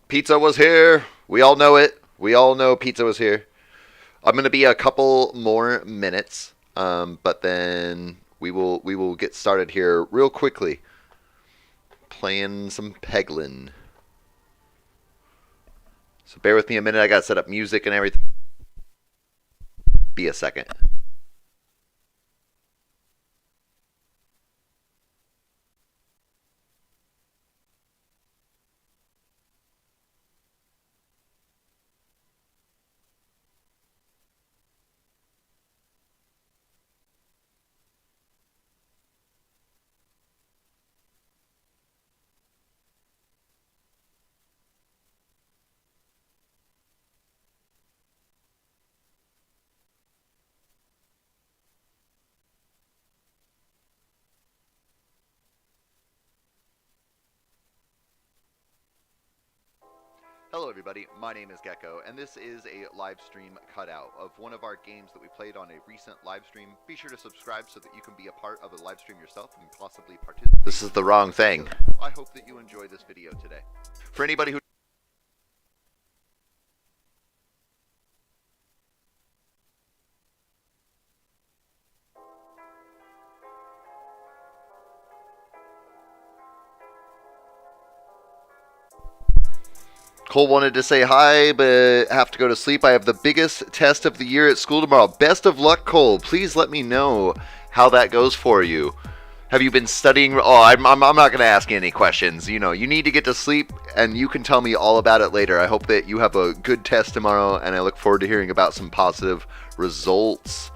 Pizza was here. We all know it. We all know pizza was here. I'm gonna be a couple more minutes, but then we will get started here real quickly. Playing some Peglin. So bear with me a minute. I gotta set up music and everything. Be a second. Hello, everybody. My name is Gecko, and this is a live stream cutout of one of our games that we played on a recent live stream. Be sure to subscribe so that you can be a part of a live stream yourself and possibly participate. This is the wrong thing. I hope that you enjoy this video today. For anybody who Cole wanted to say hi, but have to go to sleep. I have the biggest test of the year at school tomorrow. Best of luck, Cole. Please let me know how that goes for you. Have you been studying? Oh, I'm not going to ask you any questions. You know, you need to get to sleep, and you can tell me all about it later. I hope that you have a good test tomorrow, and I look forward to hearing about some positive results.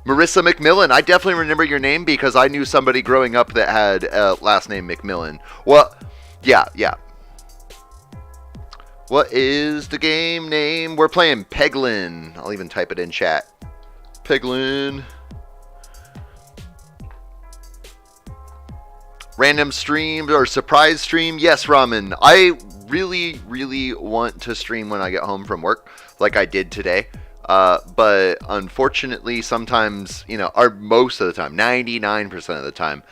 Marissa McMillan. I definitely remember your name because I knew somebody growing up that had last name McMillan. Well, yeah. What is the game name? We're playing Peglin. I'll even type it in chat. Peglin. Random stream or surprise stream? Yes, Ramen. I really want to stream when I get home from work, like I did today. But unfortunately, sometimes, or most of the time, 99% of the time,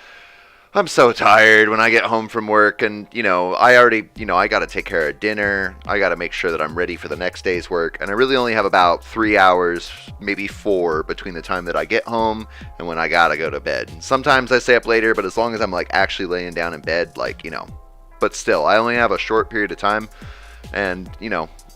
I'm so tired when I get home from work, and, I got to take care of dinner. I got to make sure that I'm ready for the next day's work, and I really only have about 3 hours, maybe 4, between the time that I get home and when I got to go to bed. And sometimes I stay up later, but as long as I'm, actually laying down in bed, but still, I only have a short period of time, and,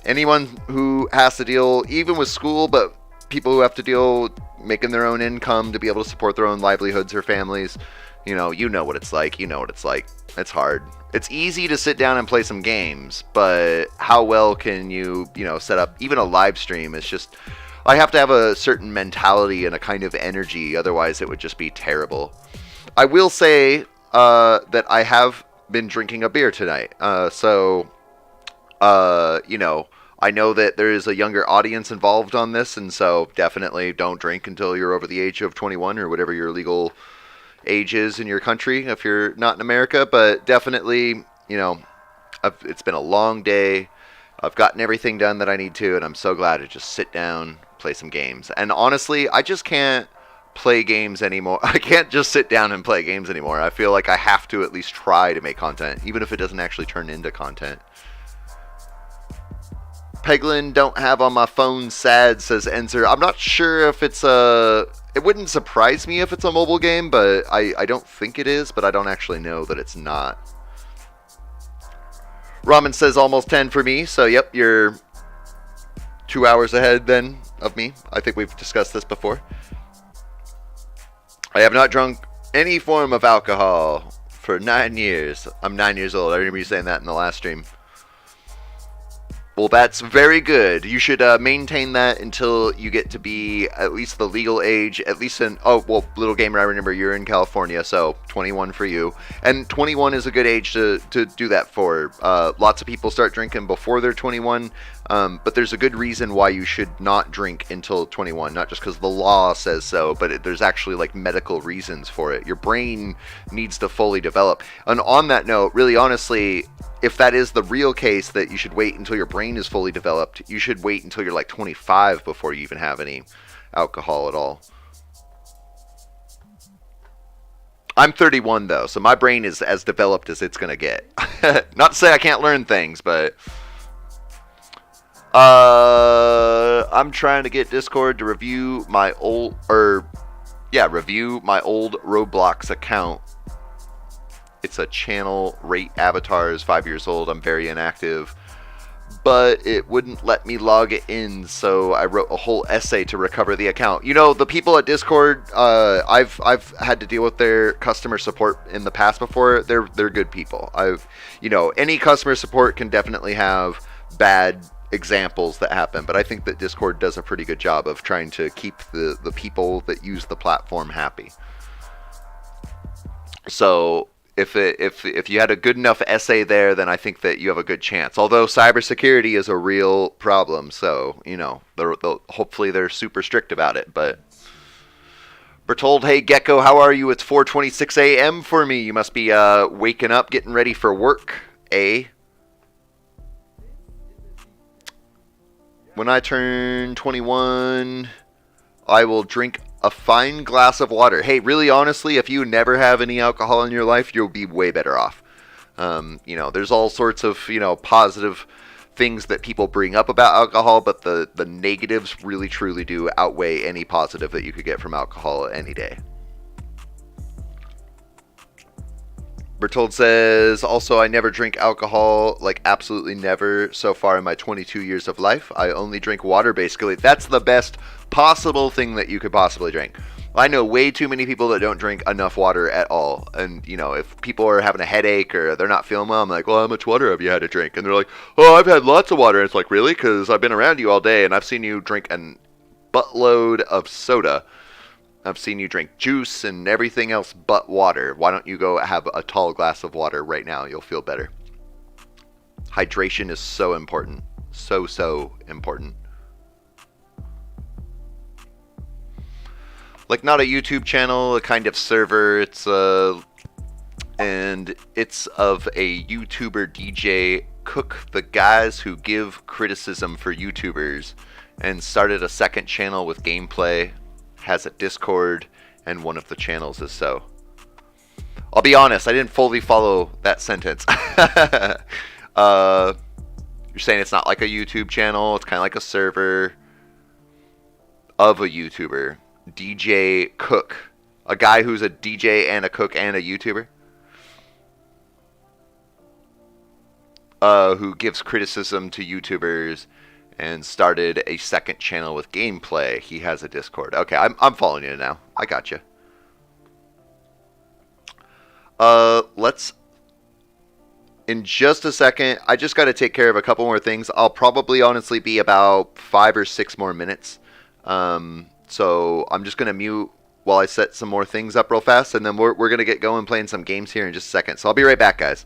anyone who has to deal, even with school, but people who have to deal making their own income to be able to support their own livelihoods or families, you know what it's like. It's hard. It's easy to sit down and play some games, but how well can you, set up even a live stream? It's just, I have to have a certain mentality and a kind of energy, otherwise it would just be terrible. I will say that I have been drinking a beer tonight, I know that there is a younger audience involved on this, and so definitely don't drink until you're over the age of 21 or whatever your legal age is in your country if you're not in America. But definitely, it's been a long day. I've gotten everything done that I need to, and I'm so glad to just sit down, play some games. And honestly, I just can't play games anymore. I can't just sit down and play games anymore. I feel like I have to at least try to make content, even if it doesn't actually turn into content. Peglin don't have on my phone, sad, says Enzer. I'm not sure if it's it wouldn't surprise me if it's a mobile game, but I don't think it is, but I don't actually know that it's not. Ramen says almost 10 for me, so yep, you're 2 hours ahead then of me. I think we've discussed this before. I have not drunk any form of alcohol for 9 years. I'm 9 years old. I remember you saying that in the last stream. Well, that's very good. You should maintain that until you get to be at least the legal age, at least Little Gamer, I remember you're in California, so 21 for you. And 21 is a good age to do that for. Lots of people start drinking before they're 21, but there's a good reason why you should not drink until 21, not just because the law says so, but there's actually medical reasons for it. Your brain needs to fully develop. And on that note, really honestly, if that is the real case, that you should wait until your brain is fully developed, you should wait until you're 25 before you even have any alcohol at all. I'm 31 though, so my brain is as developed as it's gonna get. Not to say I can't learn things, but I'm trying to get Discord to review my old review my old Roblox account. It's a channel, rate avatars, 5 years old. I'm very inactive, but it wouldn't let me log it in, so I wrote a whole essay to recover the account. You know, the people at Discord, I've had to deal with their customer support in the past before. They're good people. Any customer support can definitely have bad examples that happen, but I think that Discord does a pretty good job of trying to keep the people that use the platform happy. So if you had a good enough essay there, then I think that you have a good chance. Although cybersecurity is a real problem, so hopefully they're super strict about it. But we're told, hey Gecko, how are you? It's 4:26 a.m. for me. You must be waking up, getting ready for work, eh? When I turn 21, I will drink a fine glass of water. Hey, really honestly, if you never have any alcohol in your life, you'll be way better off. There's all sorts of, positive things that people bring up about alcohol, but the negatives really truly do outweigh any positive that you could get from alcohol any day. Bertold says, also, I never drink alcohol, like absolutely never so far in my 22 years of life. I only drink water, basically. That's the best possible thing that you could possibly drink. I know way too many people that don't drink enough water at all. And, if people are having a headache or they're not feeling well, I'm like, well, how much water have you had to drink? And they're like, oh, I've had lots of water. And it's like, really? Because I've been around you all day and I've seen you drink a buttload of soda. I've seen you drink juice and everything else but water. Why don't you go have a tall glass of water right now? You'll feel better. Hydration is so important. So important. Like, not a YouTube channel, a kind of server. It's of a YouTuber DJ Cook, the guys who give criticism for YouTubers, and started a second channel with gameplay, has a Discord, and one of the channels is so. I'll be honest, I didn't fully follow that sentence. You're saying it's not like a YouTube channel, it's kind of like a server of a YouTuber. DJ Cook. A guy who's a DJ and a cook and a YouTuber? Who gives criticism to YouTubers and started a second channel with gameplay. He has a Discord. Okay, I'm following you now. I got you. Let's... In just a second, I just got to take care of a couple more things. I'll probably honestly be about 5 or 6 more minutes. So I'm just going to mute while I set some more things up real fast, and then we're going to get going playing some games here in just a second. So I'll be right back, guys.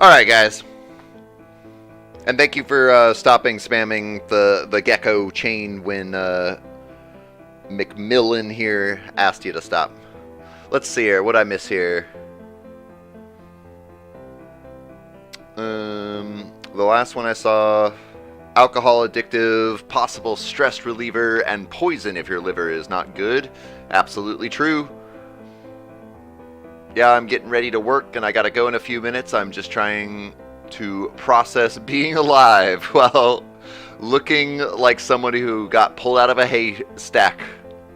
All right, guys. And thank you for stopping spamming the gecko chain when McMillan here asked you to stop. Let's see here. What I miss here? The last one I saw, alcohol addictive, possible stress reliever, and poison if your liver is not good. Absolutely true. Yeah, I'm getting ready to work and I gotta go in a few minutes. I'm just trying to process being alive while looking like somebody who got pulled out of a haystack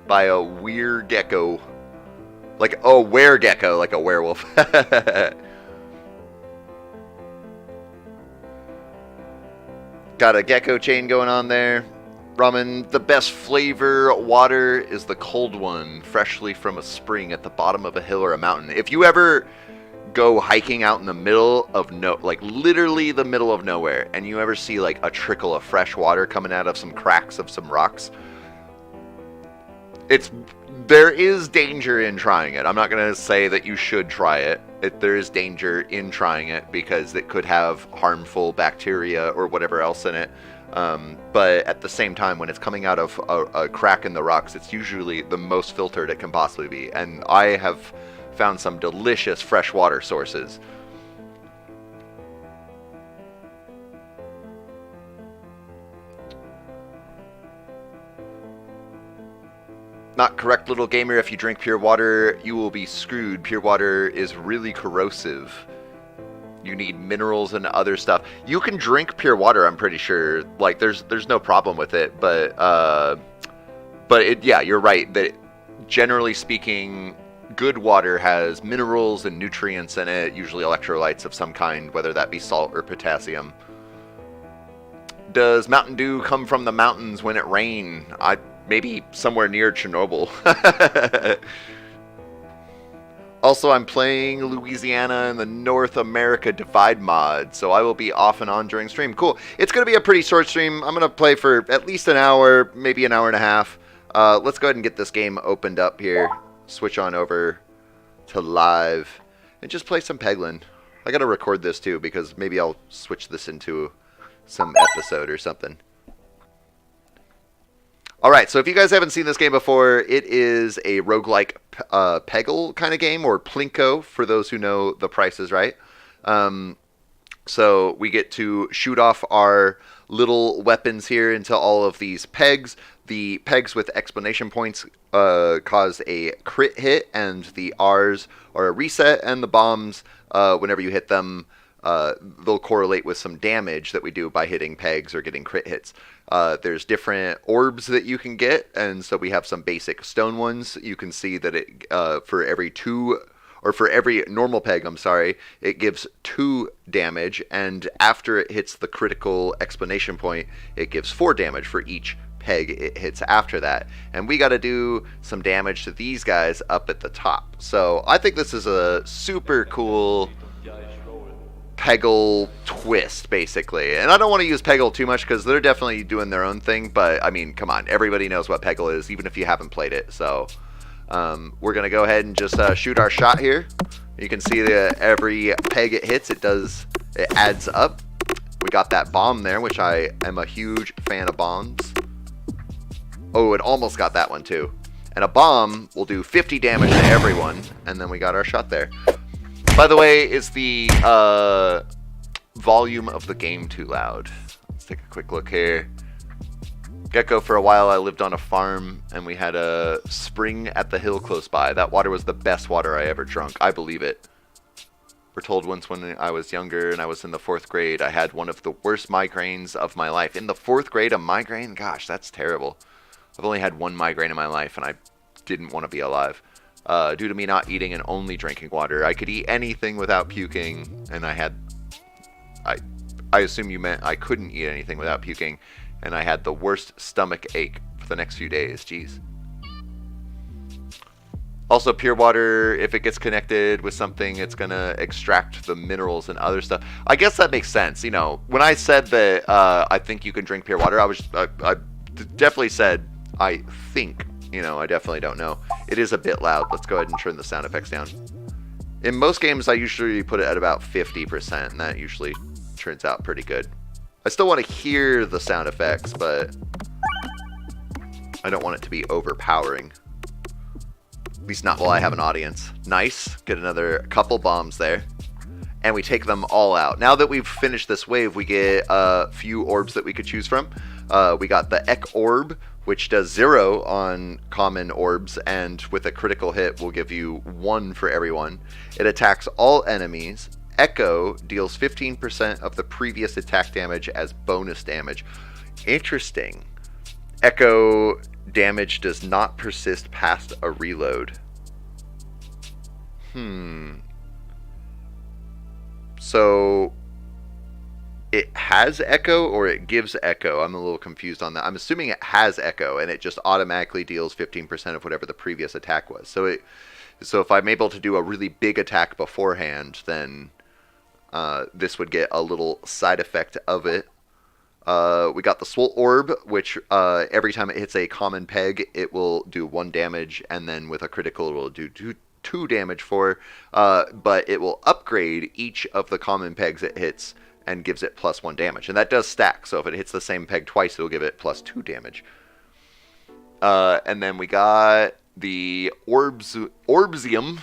by a weird gecko. Like a were-gecko, like a werewolf. Got a gecko chain going on there. Ramen, the best flavor water is the cold one, freshly from a spring at the bottom of a hill or a mountain. If you ever go hiking out in the middle of like literally the middle of nowhere, and you ever see like a trickle of fresh water coming out of some cracks of some rocks, there is danger in trying it. I'm not going to say that you should try it. There is danger in trying it because it could have harmful bacteria or whatever else in it. But at the same time, when it's coming out of a crack in the rocks, it's usually the most filtered it can possibly be. And I have found some delicious freshwater sources. Not correct, little gamer. If you drink pure water, you will be screwed. Pure water is really corrosive. You need minerals and other stuff. You can drink pure water, I'm pretty sure. Like, there's no problem with it. But yeah, you're right. That generally speaking, good water has minerals and nutrients in it, usually electrolytes of some kind, whether that be salt or potassium. Does Mountain Dew come from the mountains when it rains? Maybe somewhere near Chernobyl. Also, I'm playing Louisiana in the North America Divide mod, so I will be off and on during stream. Cool. It's going to be a pretty short stream. I'm going to play for at least an hour, maybe an hour and a half. Let's go ahead and get this game opened up here. Switch on over to live and just play some Peglin. I got to record this too because maybe I'll switch this into some episode or something. Alright, so if you guys haven't seen this game before, it is a roguelike Peggle kind of game, or Plinko, for those who know The Price is Right. So we get to shoot off our little weapons here into all of these pegs. The pegs with exclamation points cause a crit hit, and the R's are a reset, and the bombs, whenever you hit them, they'll correlate with some damage that we do by hitting pegs or getting crit hits. There's different orbs that you can get, and so we have some basic stone ones. You can see that it for every normal peg, it gives 2 damage, and after it hits the critical exclamation point, it gives 4 damage for each peg it hits after that. And we got to do some damage to these guys up at the top. So I think this is a super cool Peggle twist, basically. And I don't want to use Peggle too much because they're definitely doing their own thing, but I mean, come on, everybody knows what Peggle is, even if you haven't played it. So we're gonna go ahead and just shoot our shot here. You can see that every peg it hits, it adds up. We got that bomb there, which I am a huge fan of bombs. Oh, it almost got that one too. And a bomb will do 50 damage to everyone, and then we got our shot there. By the way, is the volume of the game too loud? Let's take a quick look here. Gecko, for a while I lived on a farm, and we had a spring at the hill close by. That water was the best water I ever drunk. I believe it. We're told once when I was younger and I was in the 4th grade, I had one of the worst migraines of my life. In the 4th grade, a migraine? Gosh, that's terrible. I've only had 1 migraine in my life, and I didn't want to be alive. Due to me not eating and only drinking water. I could eat anything without puking, and I assume you meant I couldn't eat anything without puking, and I had the worst stomach ache for the next few days. Jeez. Also, pure water, if it gets connected with something, it's gonna extract the minerals and other stuff. I guess that makes sense. You know, when I said that I think you can drink pure water, I definitely said I think. You know, I definitely don't know. It is a bit loud. Let's go ahead and turn the sound effects down. In most games, I usually put it at about 50%, and that usually turns out pretty good. I still want to hear the sound effects, but I don't want it to be overpowering. At least not while I have an audience. Nice. Get another couple bombs there. and we take them all out. Now that we've finished this wave, we get a few orbs that we could choose from. We got the Ek Orb, which does 0 on common orbs, and with a critical hit will give you 1 for everyone. It attacks all enemies. Echo deals 15% of the previous attack damage as bonus damage. Interesting. Echo damage does not persist past a reload. So it has Echo or it gives Echo? I'm a little confused on that. I'm assuming it has Echo and it just automatically deals 15% of whatever the previous attack was. So if I'm able to do a really big attack beforehand, then this would get a little side effect of it. We got the Swole Orb, which every time it hits a common peg, it will do 1 damage, and then with a critical, it will do 2 damage for. But it will upgrade each of the common pegs it hits and gives it +1 damage. And that does stack, so if it hits the same peg twice, it'll give it +2 damage. And then we got the Orbsium,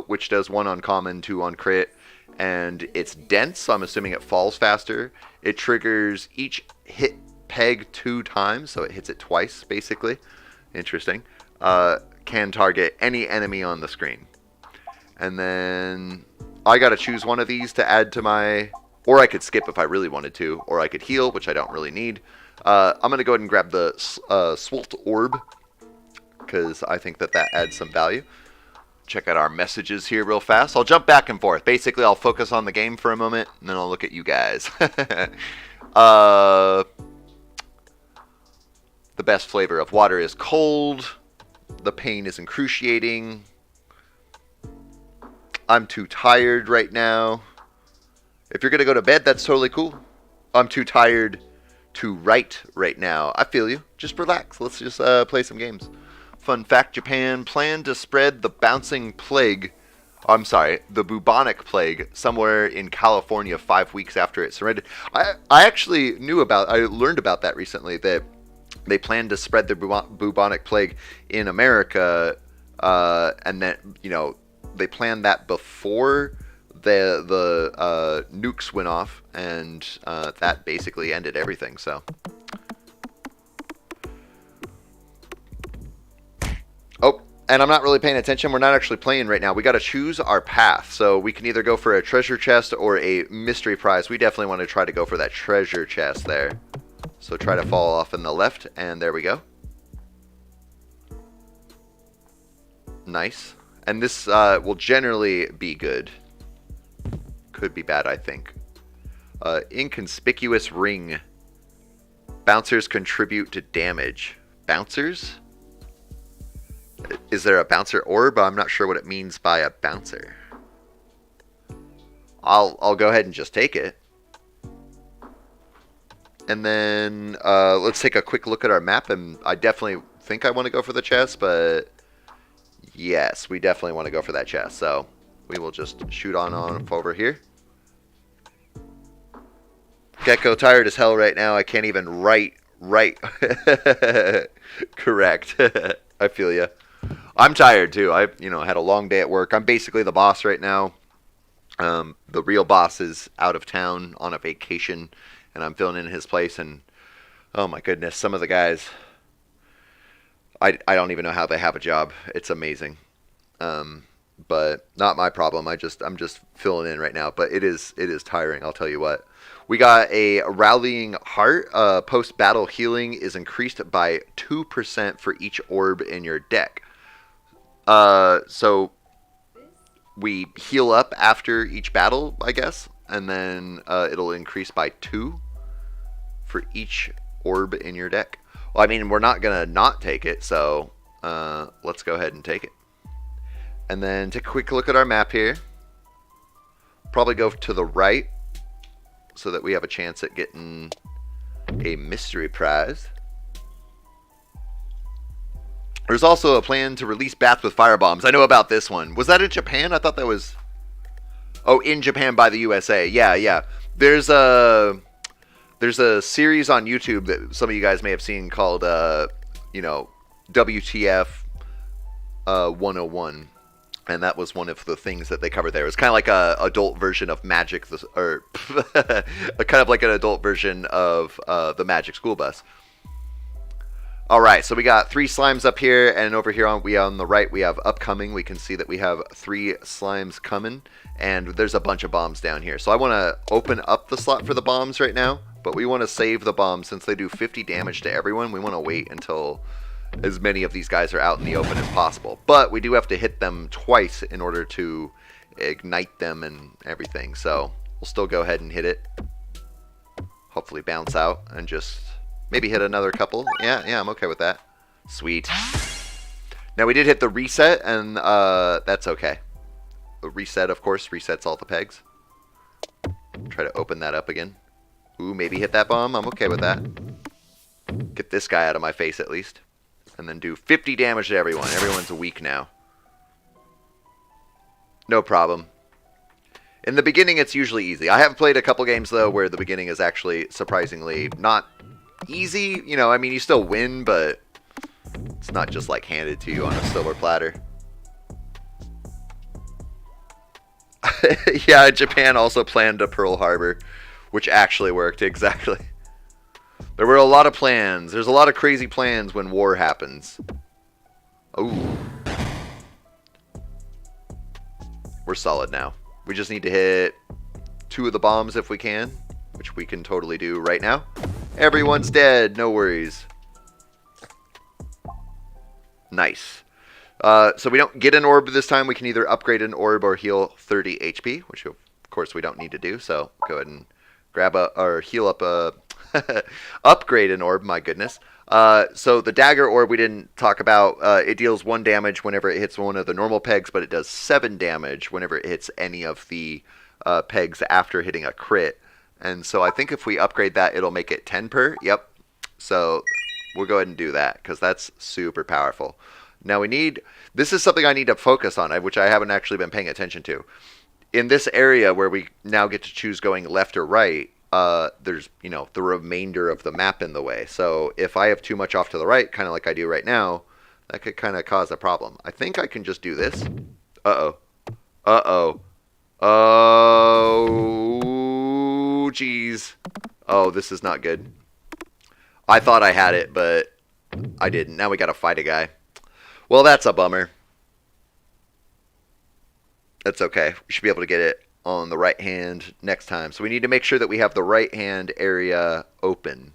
which does 1 on common, 2 on crit. And it's dense, so I'm assuming it falls faster. It triggers each hit peg 2 times, so it hits it twice, basically. Interesting. Can target any enemy on the screen. And then I gotta choose one of these to add to my... Or I could skip if I really wanted to, or I could heal, which I don't really need. I'm gonna go ahead and grab the Swolt Orb, because I think that adds some value. Check out our messages here real fast. I'll jump back and forth. Basically, I'll focus on the game for a moment, and then I'll look at you guys. The best flavor of water is cold. The pain is excruciating. I'm too tired right now. If you're going to go to bed, that's totally cool. I'm too tired to write right now. I feel you. Just relax. Let's just play some games. Fun fact, Japan planned to spread the bouncing plague, the bubonic plague, somewhere in California 5 weeks after it surrendered. I actually I learned about that recently, that they planned to spread the bubonic plague in America, and that, they planned that before the nukes went off, and that basically ended everything, so... Oh, and I'm not really paying attention. We're not actually playing right now. We got to choose our path. So we can either go for a treasure chest or a mystery prize. We definitely want to try to go for that treasure chest there. So try to fall off in the left, and there we go. Nice. And this will generally be good. Could be bad, I think. Inconspicuous ring. Bouncers contribute to damage. Bouncers? Is there a bouncer orb? I'm not sure what it means by a bouncer. I'll go ahead and just take it. And then let's take a quick look at our map. And I definitely think I want to go for the chest, but yes, we definitely want to go for that chest. So we will just shoot on over here. Gecko tired as hell right now. I can't even write. Correct. I feel ya. I'm tired too. I had a long day at work. I'm basically the boss right now. The real boss is out of town on a vacation, and I'm filling in his place. And oh my goodness, some of the guys, I don't even know how they have a job. It's amazing. But not my problem. I'm just filling in right now. But it is tiring. I'll tell you what. We got a rallying heart. Post-battle healing is increased by 2% for each orb in your deck. So we heal up after each battle, I guess, and then it'll increase by 2 for each orb in your deck. Well, I mean, we're not gonna not take it, so let's go ahead and take it. And then take a quick look at our map here. Probably go to the right, so that we have a chance at getting a mystery prize. There's also a plan to release bats with firebombs. I know about this one. Was that in Japan? I thought that was... Oh, in Japan by the USA. Yeah. There's a series on YouTube that some of you guys may have seen called, WTF 101. And that was one of the things that they covered there. It was kind of like a adult version of Magic, or kind of like an adult version of the Magic School Bus. All right, so we got 3 slimes up here, and over here on the right we have upcoming. We can see that we have 3 slimes coming, and there's a bunch of bombs down here. So I want to open up the slot for the bombs right now, but we want to save the bombs since they do 50 damage to everyone. We want to wait until as many of these guys are out in the open as possible. But we do have to hit them twice in order to ignite them and everything. So we'll still go ahead and hit it. Hopefully bounce out and just maybe hit another couple. Yeah, I'm okay with that. Sweet. Now we did hit the reset, and that's okay. The reset, of course, resets all the pegs. Try to open that up again. Ooh, maybe hit that bomb. I'm okay with that. Get this guy out of my face at least. And then do 50 damage to everyone. Everyone's weak now. No problem. In the beginning, it's usually easy. I have played a couple games, though, where the beginning is actually surprisingly not easy. You know, I mean, you still win, but it's not just, like, handed to you on a silver platter. Yeah, Japan also planned a Pearl Harbor, which actually worked, exactly. There were a lot of plans. There's a lot of crazy plans when war happens. Ooh. We're solid now. We just need to hit 2 of the bombs if we can, which we can totally do right now. Everyone's dead. No worries. Nice. So we don't get an orb this time. We can either upgrade an orb or heal 30 HP, which of course we don't need to do. So go ahead and grab or heal up a... upgrade an orb, my goodness. So the dagger orb we didn't talk about. It deals 1 damage whenever it hits one of the normal pegs, but it does 7 damage whenever it hits any of the pegs after hitting a crit. And so I think if we upgrade that, it'll make it 10 per. Yep. So we'll go ahead and do that because that's super powerful. Now we need... This is something I need to focus on, which I haven't actually been paying attention to. In this area where we now get to choose going left or right, there's, you know, the remainder of the map in the way. So if I have too much off to the right, kind of like I do right now, that could kind of cause a problem. I think I can just do this. Uh-oh. Uh-oh. Oh, geez. Oh, this is not good. I thought I had it, but I didn't. Now we gotta fight a guy. Well, that's a bummer. That's okay. We should be able to get it on the right hand next time. So we need to make sure that we have the right hand area open.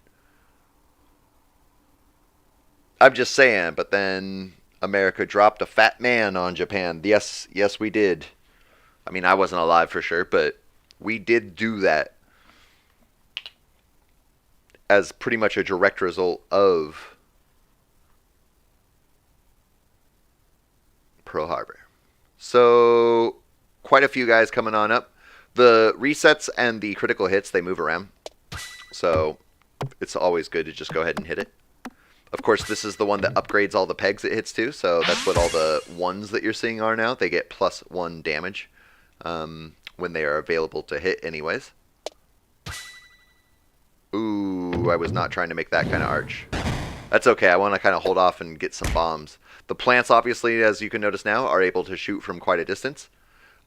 I'm just saying, but then America dropped a fat man on Japan. Yes, we did. I mean, I wasn't alive for sure, but we did do that as pretty much a direct result of Pearl Harbor. So quite a few guys coming on up. The resets and the critical hits, they move around. So it's always good to just go ahead and hit it. Of course, this is the one that upgrades all the pegs it hits to. So that's what all the ones that you're seeing are now. They get +1 damage when they are available to hit anyways. Ooh, I was not trying to make that kind of arch. That's okay. I want to kind of hold off and get some bombs. The plants, obviously, as you can notice now, are able to shoot from quite a distance.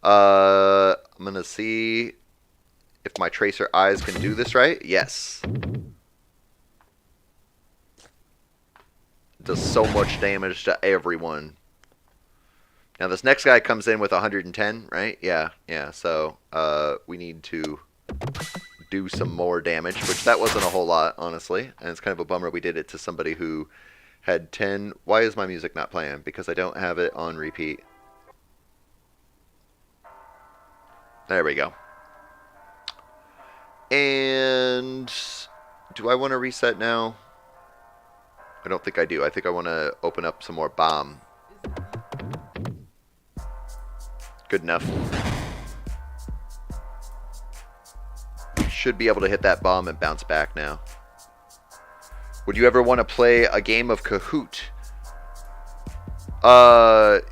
I'm going to see if my tracer eyes can do this right. Yes. It does so much damage to everyone. Now, this next guy comes in with 110, right? Yeah. So, we need to do some more damage, which that wasn't a whole lot, honestly. And it's kind of a bummer we did it to somebody who had 10. Why is my music not playing? Because I don't have it on repeat. There we go. And do I want to reset now? I don't think I do. I think I want to open up some more bomb. Good enough. Should be able to hit that bomb and bounce back now. Would you ever want to play a game of Kahoot?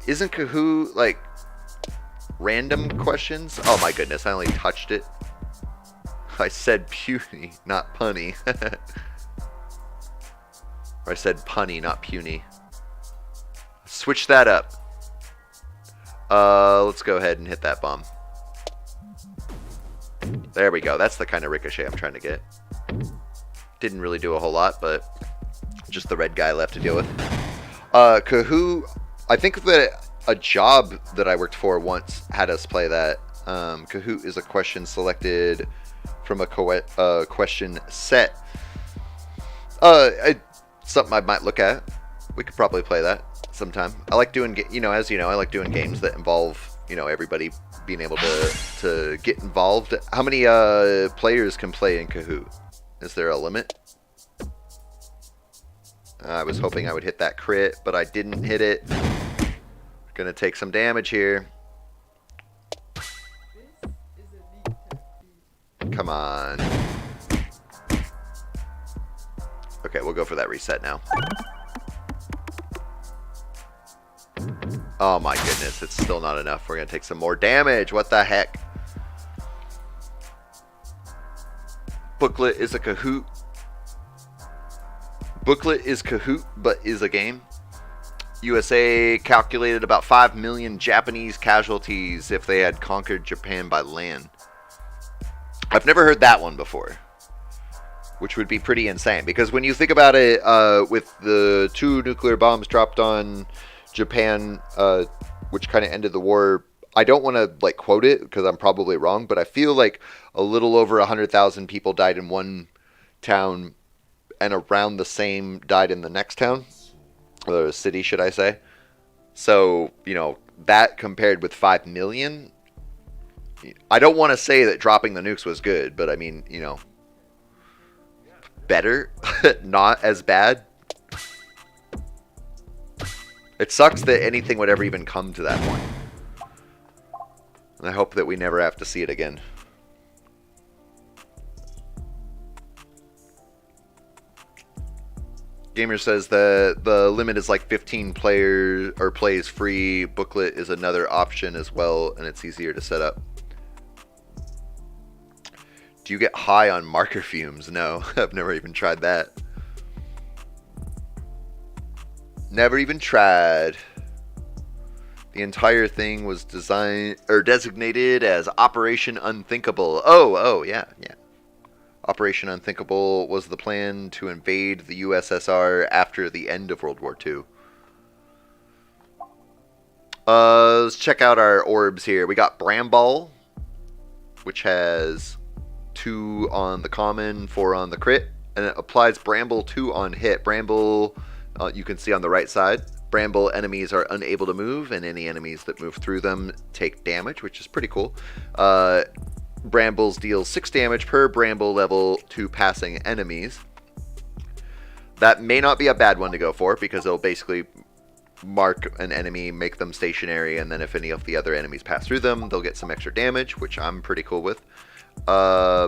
Isn't Kahoot like random questions? Oh my goodness, I only touched it. I said puny, not punny. Or I said punny, not puny. Switch that up. Let's go ahead and hit that bomb. There we go. That's the kind of ricochet I'm trying to get. Didn't really do a whole lot, but just the red guy left to deal with. Kahoot, I think that a job that I worked for once had us play that. Kahoot is a question selected from a question set. Something I might look at. We could probably play that sometime. I like doing, as you know, I like doing games that involve, everybody being able to get involved. How many players can play in Kahoot? Is there a limit? I was hoping I would hit that crit, but I didn't hit it. Gonna take some damage here. Come on. Okay, we'll go for that reset now. Oh my goodness, it's still not enough. We're gonna take some more damage. What the heck? Booklet is a Kahoot. Booklet is Kahoot, but is a game. USA calculated about 5 million Japanese casualties if they had conquered Japan by land. I've never heard that one before, which would be pretty insane. Because when you think about it, with the 2 nuclear bombs dropped on Japan, which kind of ended the war, I don't want to quote it because I'm probably wrong, but I feel like a little over 100,000 people died in one town, and around the same died in the next town, or city, should I say. So, that compared with 5 million, I don't want to say that dropping the nukes was good, but I mean, better, not as bad. It sucks that anything would ever even come to that point. And I hope that we never have to see it again. Gamer says that the limit is 15 players or plays free. Booklet is another option as well, and it's easier to set up. Do you get high on marker fumes? No, I've never even tried that. Never even tried. The entire thing was designed or designated as Operation Unthinkable. Oh, yeah. Operation Unthinkable was the plan to invade the USSR after the end of World War II. Let's check out our orbs here. We got Bramble, which has 2 on the common, 4 on the crit, and it applies Bramble 2 on hit. Bramble, you can see on the right side, Bramble enemies are unable to move, and any enemies that move through them take damage, which is pretty cool. Brambles deal 6 damage per Bramble level to passing enemies. That may not be a bad one to go for, because it'll basically mark an enemy, make them stationary, and then if any of the other enemies pass through them, they'll get some extra damage, which I'm pretty cool with. Eye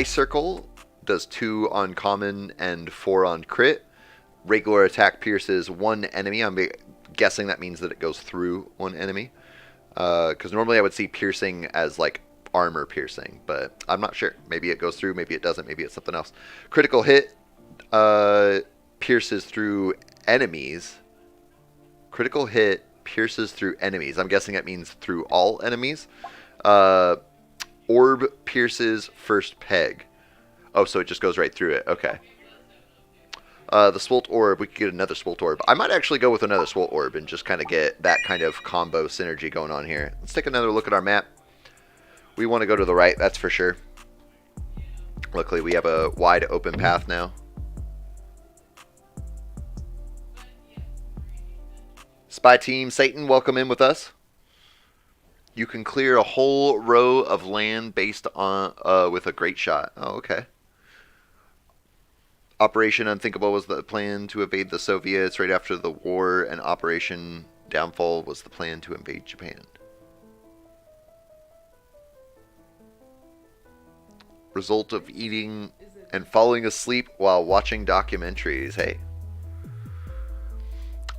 Circle does 2 on common and 4 on crit. Regular attack pierces 1 enemy. I'm guessing that means that it goes through 1 enemy. Because normally I would see piercing as armor piercing, but I'm not sure. Maybe it goes through, maybe it doesn't, maybe it's something else. Critical hit pierces through enemies. Critical hit pierces through enemies. I'm guessing that means through all enemies. Orb pierces first peg. Oh, so it just goes right through it. Okay. The Swolt Orb, we could get another Swolt Orb. I might actually go with another Swolt Orb and just kind of get that kind of combo synergy going on here. Let's take another look at our map. We want to go to the right, that's for sure. Luckily, we have a wide open path now. Spy Team Satan, welcome in with us. You can clear a whole row of land based on with a great shot. Oh, okay. Operation Unthinkable was the plan to evade the Soviets right after the war, and Operation Downfall was the plan to invade Japan. Result of eating and falling asleep while watching documentaries. Hey.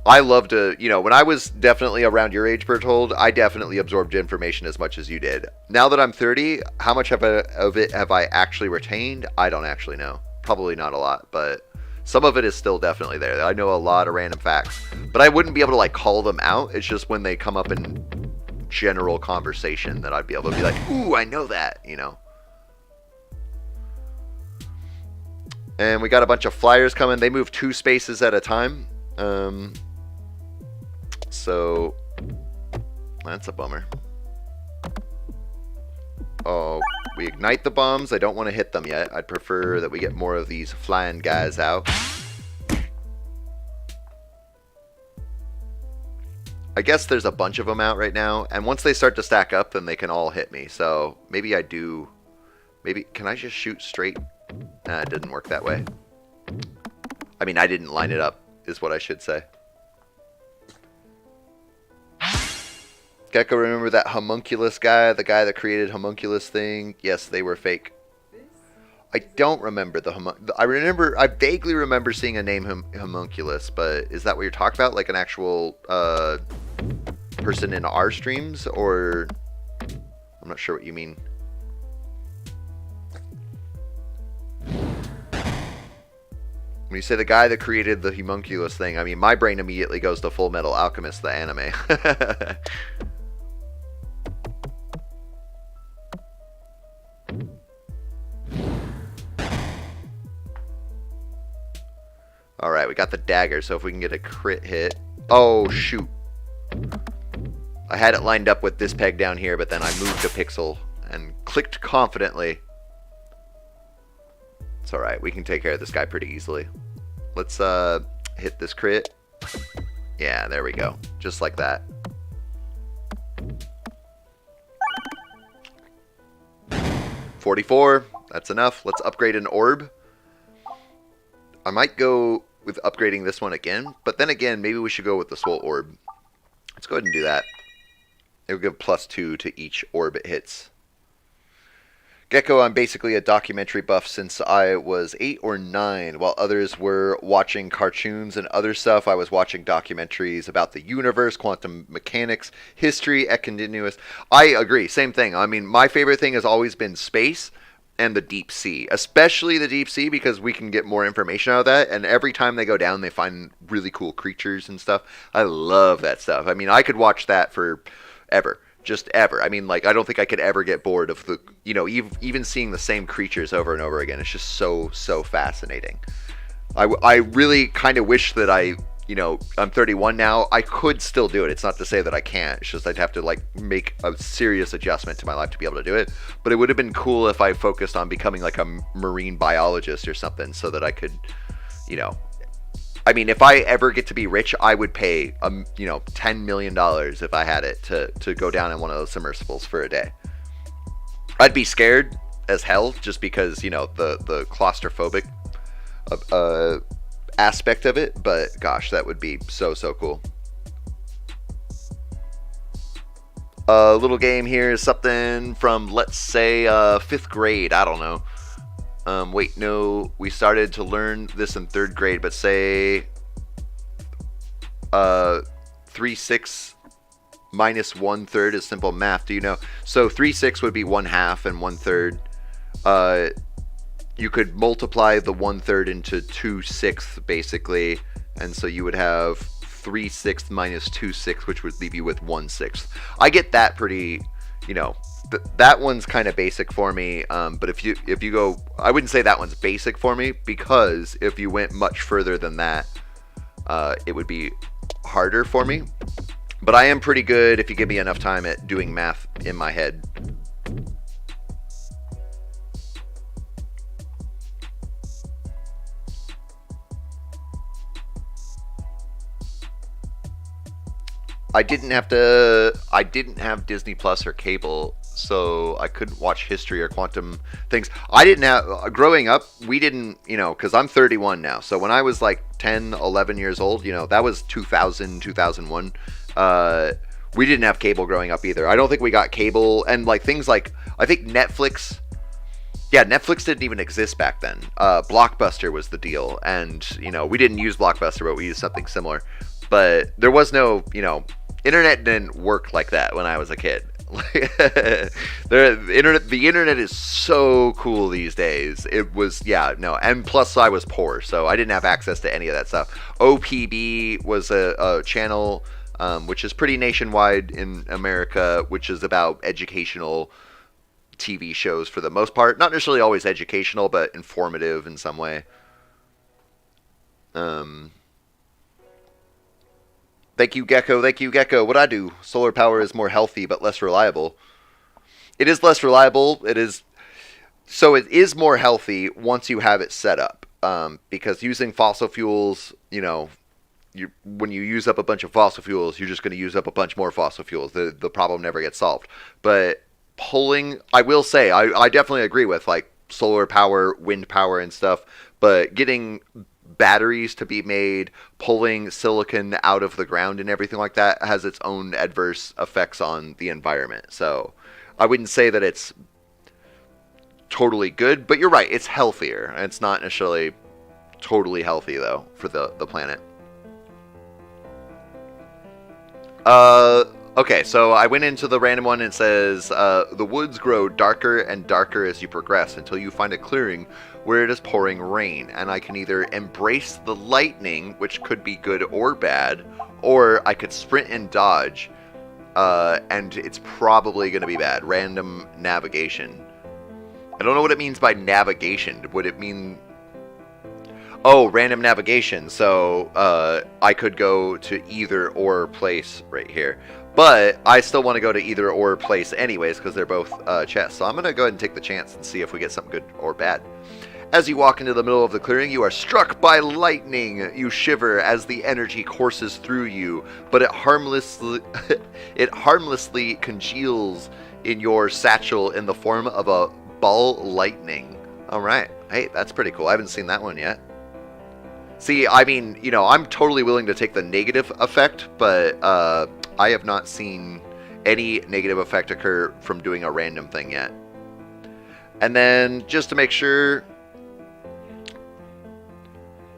I love to, when I was definitely around your age, Berthold, I definitely absorbed information as much as you did. Now that I'm 30, how much of it have I actually retained? I don't actually know. Probably not a lot, but Some of it is still definitely there. I know a lot of random facts, but I wouldn't be able to like call them out. It's just when they come up in general conversation that I'd be able to be like, ooh, I know that, you know. And we got a bunch of flyers coming. They move 2 spaces at a time. So that's a bummer. Oh, we ignite the bombs. I don't want to hit them yet. I'd prefer that we get more of these flying guys out. I guess there's a bunch of them out right now. And once they start to stack up, then they can all hit me. So maybe I do... Maybe... Can I just shoot straight? Nah, it didn't work that way. I mean, I didn't line it up, is what I should say. Gecko, remember that homunculus guy? The guy that created homunculus thing? Yes, they were fake. I don't remember the I vaguely remember seeing a name homunculus, but is that what you're talking about? Like an actual person in our streams? Or... I'm not sure what you mean. When you say the guy that created the homunculus thing, I mean, my brain immediately goes to Full Metal Alchemist, the anime. Alright, we got the dagger, so if we can get a crit hit... Oh, shoot. I had it lined up with this peg down here, but then I moved a pixel and clicked confidently. It's alright, we can take care of this guy pretty easily. Let's hit this crit. Yeah, there we go. Just like that. $44. That's enough. Let's upgrade an orb. I might go with upgrading this one again, but then again, maybe we should go with the Swole Orb. Let's go ahead and do that. It will give +2 to each orb it hits. Gecko, I'm basically a documentary buff since I was 8 or 9. While others were watching cartoons and other stuff, I was watching documentaries about the universe, quantum mechanics, history, continuous. I agree, same thing. I mean, my favorite thing has always been space and the deep sea, especially the deep sea, because we can get more information out of that, and every time they go down they find really cool creatures and stuff. I love that stuff. I mean, I could watch that for ever, just ever. I mean, like, I don't think I could ever get bored of the, you know, even seeing the same creatures over and over again. It's just so fascinating. I really kind of wish that you know, I'm 31 now. I could still do it. It's not to say that I can't. It's just I'd have to like make a serious adjustment to my life to be able to do it. But it would have been cool if I focused on becoming like a marine biologist or something, so that I could, you know, I mean, if I ever get to be rich, I would pay, you know, $10 million if I had it to go down in one of those submersibles for a day. I'd be scared as hell just because, you know, the claustrophobic aspect of it, but gosh, that would be so cool. A little game here is something from, let's say, 5th grade. I don't know. Wait, no, we started to learn this in 3rd grade, but say 3/6 minus 1/3 is simple math. Do you know? So 3/6 would be 1/2 and 1/3. You could multiply the 1/3 into 2/6 basically, and so you would have 3/6 minus 2/6, which would leave you with 1/6. I get that pretty, you know, that one's kind of basic for me. But if you go, I wouldn't say that one's basic for me, because if you went much further than that, it would be harder for me. But I am pretty good if you give me enough time at doing math in my head. I didn't have Disney Plus or cable, so I couldn't watch history or quantum things. I didn't have, growing up, we didn't, you know, because I'm 31 now. So when I was like 10, 11 years old, you know, that was 2000, 2001. We didn't have cable growing up either. I don't think we got cable, and like things like, I think Netflix, yeah, Netflix didn't even exist back then. Blockbuster was the deal, and, you know, we didn't use Blockbuster, but we used something similar. But there was no, you know, internet didn't work like that when I was a kid. The internet is so cool these days. It was, yeah, no, and plus I was poor, so I didn't have access to any of that stuff. OPB was a channel which is pretty nationwide in America, which is about educational TV shows for the most part. Not necessarily always educational, but informative in some way. Um, Thank you, Gecko. Thank you, Gecko. What I do? Solar power is more healthy, but less reliable. It is less reliable. It is so it is more healthy once you have it set up. Because using fossil fuels, when you use up a bunch of fossil fuels, you're just going to use up a bunch more fossil fuels. The problem never gets solved. But pulling, I will say, I definitely agree with like solar power, wind power, and stuff. But getting batteries to be made, pulling silicon out of the ground and everything like that has its own adverse effects on the environment. So I wouldn't say that it's totally good, but you're right, it's healthier. It's not necessarily totally healthy though for the planet. Okay, so I went into the random one and it says, the woods grow darker and darker as you progress until you find a clearing where it is pouring rain, and I can either embrace the lightning, which could be good or bad, or I could sprint and dodge, and it's probably going to be bad. Random navigation. I don't know what it means by navigation. Would it mean... Oh, random navigation. So I could go to either or place right here. But I still want to go to either or place anyways because they're both chests. So I'm going to go ahead and take the chance and see if we get something good or bad. As you walk into the middle of the clearing, you are struck by lightning. You shiver as the energy courses through you, but it harmlessly congeals in your satchel in the form of a ball lightning. All right. Hey, that's pretty cool. I haven't seen that one yet. See, I mean, I'm totally willing to take the negative effect, but I have not seen any negative effect occur from doing a random thing yet. And then, just to make sure...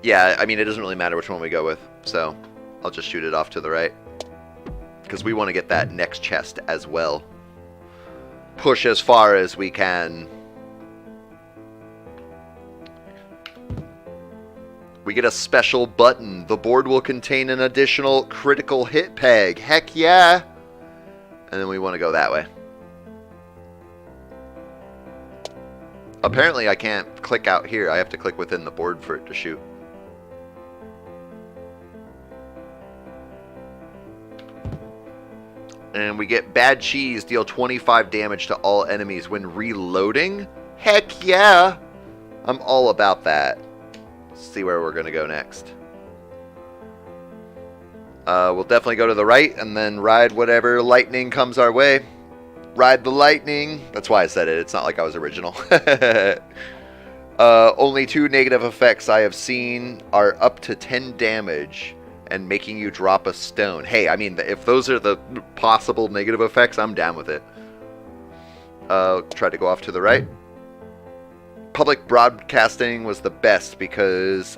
Yeah, I mean, it doesn't really matter which one we go with, so I'll just shoot it off to the right. Because we want to get that next chest as well. Push as far as we can. We get a special button. The board will contain an additional critical hit peg. Heck yeah! And then we want to go that way. Apparently I can't click out here. I have to click within the board for it to shoot. And we get bad cheese, deal 25 damage to all enemies when reloading. Heck yeah! I'm all about that. Let's see where we're going to go next. We'll definitely go to the right and then ride whatever lightning comes our way. Ride the lightning. That's why I said it. It's not like I was original. Only 2 negative effects I have seen are up to 10 damage and making you drop a stone. Hey, I mean, if those are the possible negative effects, I'm down with it. Try to go off to the right. Public broadcasting was the best because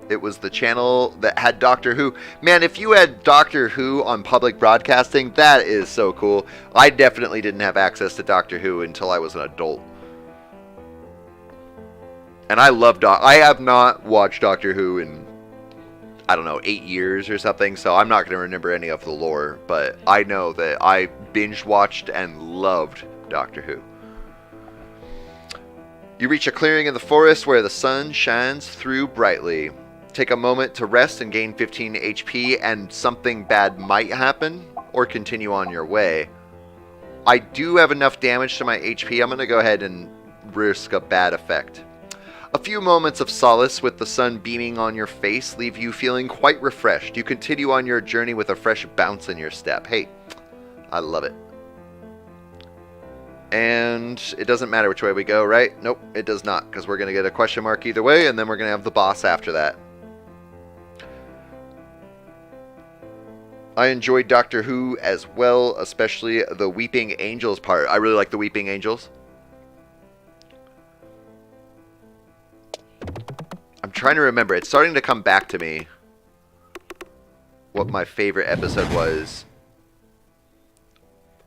it was the channel that had Doctor Who. Man, if you had Doctor Who on public broadcasting, that is so cool. I definitely didn't have access to Doctor Who until I was an adult. And I love I have not watched Doctor Who in, I don't know, 8 years or something, so I'm not going to remember any of the lore, but I know that I binge watched and loved Doctor Who. You reach a clearing in the forest where the sun shines through brightly. Take a moment to rest and gain 15 HP, and something bad might happen, or continue on your way. I do have enough damage to my HP. I'm going to go ahead and risk a bad effect. A few moments of solace with the sun beaming on your face leave you feeling quite refreshed. You continue on your journey with a fresh bounce in your step. Hey, I love it. And it doesn't matter which way we go, right? Nope, it does not, because we're going to get a question mark either way, and then we're going to have the boss after that. I enjoyed Doctor Who as well, especially the Weeping Angels part. I really like the Weeping Angels. I'm trying to remember. It's starting to come back to me what my favorite episode was.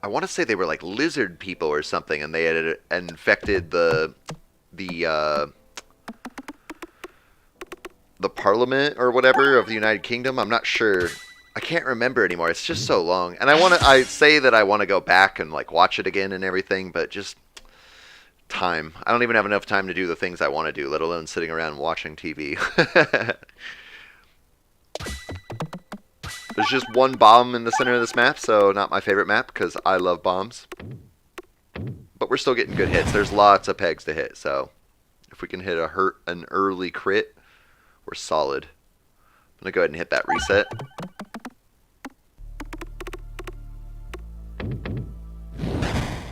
I want to say they were like lizard people or something, and they had infected the Parliament or whatever of the United Kingdom. I'm not sure. I can't remember anymore. It's just so long, and I say that I want to go back and like watch it again and everything, but just time. I don't even have enough time to do the things I want to do, let alone sitting around watching TV. There's just one bomb in the center of this map, so not my favorite map because I love bombs. But we're still getting good hits. There's lots of pegs to hit, so if we can hit an early crit, we're solid. I'm going to go ahead and hit that reset.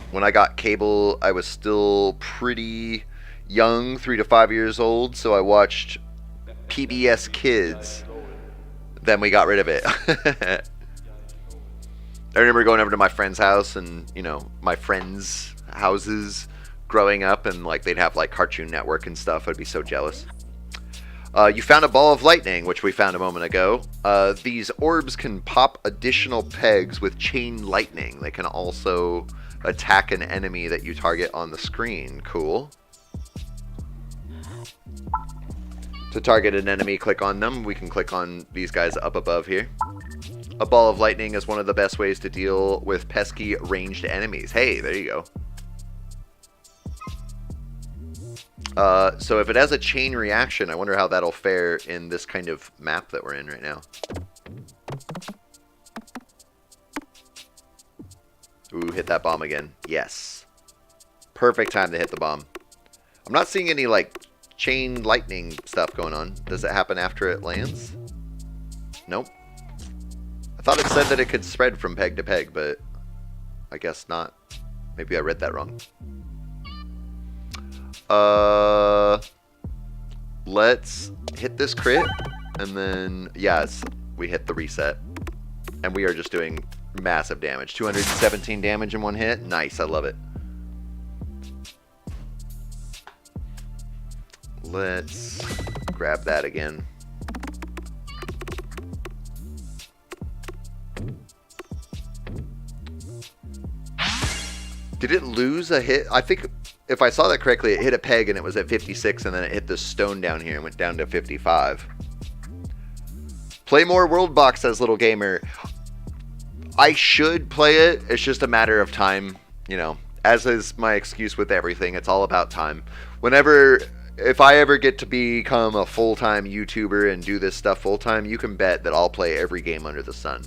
When I got cable, I was still pretty young, 3 to 5 years old, so I watched PBS Kids. Then we got rid of it. I remember going over to my friend's house and, you know, my friends' houses growing up, and like they'd have like Cartoon Network and stuff. I'd be so jealous. You found a ball of lightning, which we found a moment ago. These orbs can pop additional pegs with chain lightning. They can also attack an enemy that you target on the screen. Cool. To target an enemy, click on them. We can click on these guys up above here. A ball of lightning is one of the best ways to deal with pesky ranged enemies. Hey, there you go. So if it has a chain reaction, I wonder how that'll fare in this kind of map that we're in right now. Ooh, hit that bomb again. Yes. Perfect time to hit the bomb. I'm not seeing any, like, chain lightning stuff going on. Does it happen after it lands? Nope. I thought it said that it could spread from peg to peg, but I guess not. Maybe I read that wrong. Let's hit this crit, and then, yes, we hit the reset. And we are just doing massive damage. 217 damage in one hit. Nice, I love it. Let's grab that again. Did it lose a hit? I think if I saw that correctly, it hit a peg and it was at 56, and then it hit the stone down here and went down to 55. Play more World Box, says Little Gamer. I should play it. It's just a matter of time, you know. As is my excuse with everything, it's all about time. If I ever get to become a full-time YouTuber and do this stuff full-time, you can bet that I'll play every game under the sun.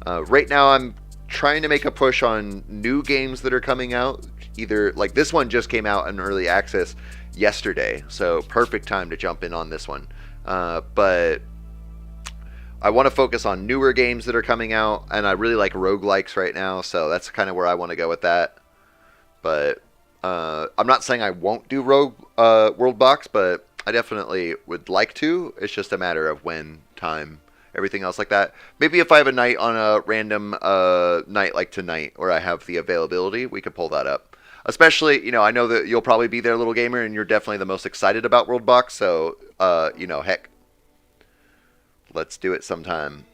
Right now, I'm trying to make a push on new games that are coming out. Either, like, this one just came out in early access yesterday, so perfect time to jump in on this one. But I want to focus on newer games that are coming out, and I really like roguelikes right now, so that's kind of where I want to go with that. But I'm not saying I won't do World Box, but I definitely would like to. It's just a matter of when, time, everything else like that. Maybe if I have a night on a random night like tonight, where I have the availability, we could pull that up. Especially, you know, I know that you'll probably be there, Little Gamer, and you're definitely the most excited about World Box, so, you know, heck. Let's do it sometime.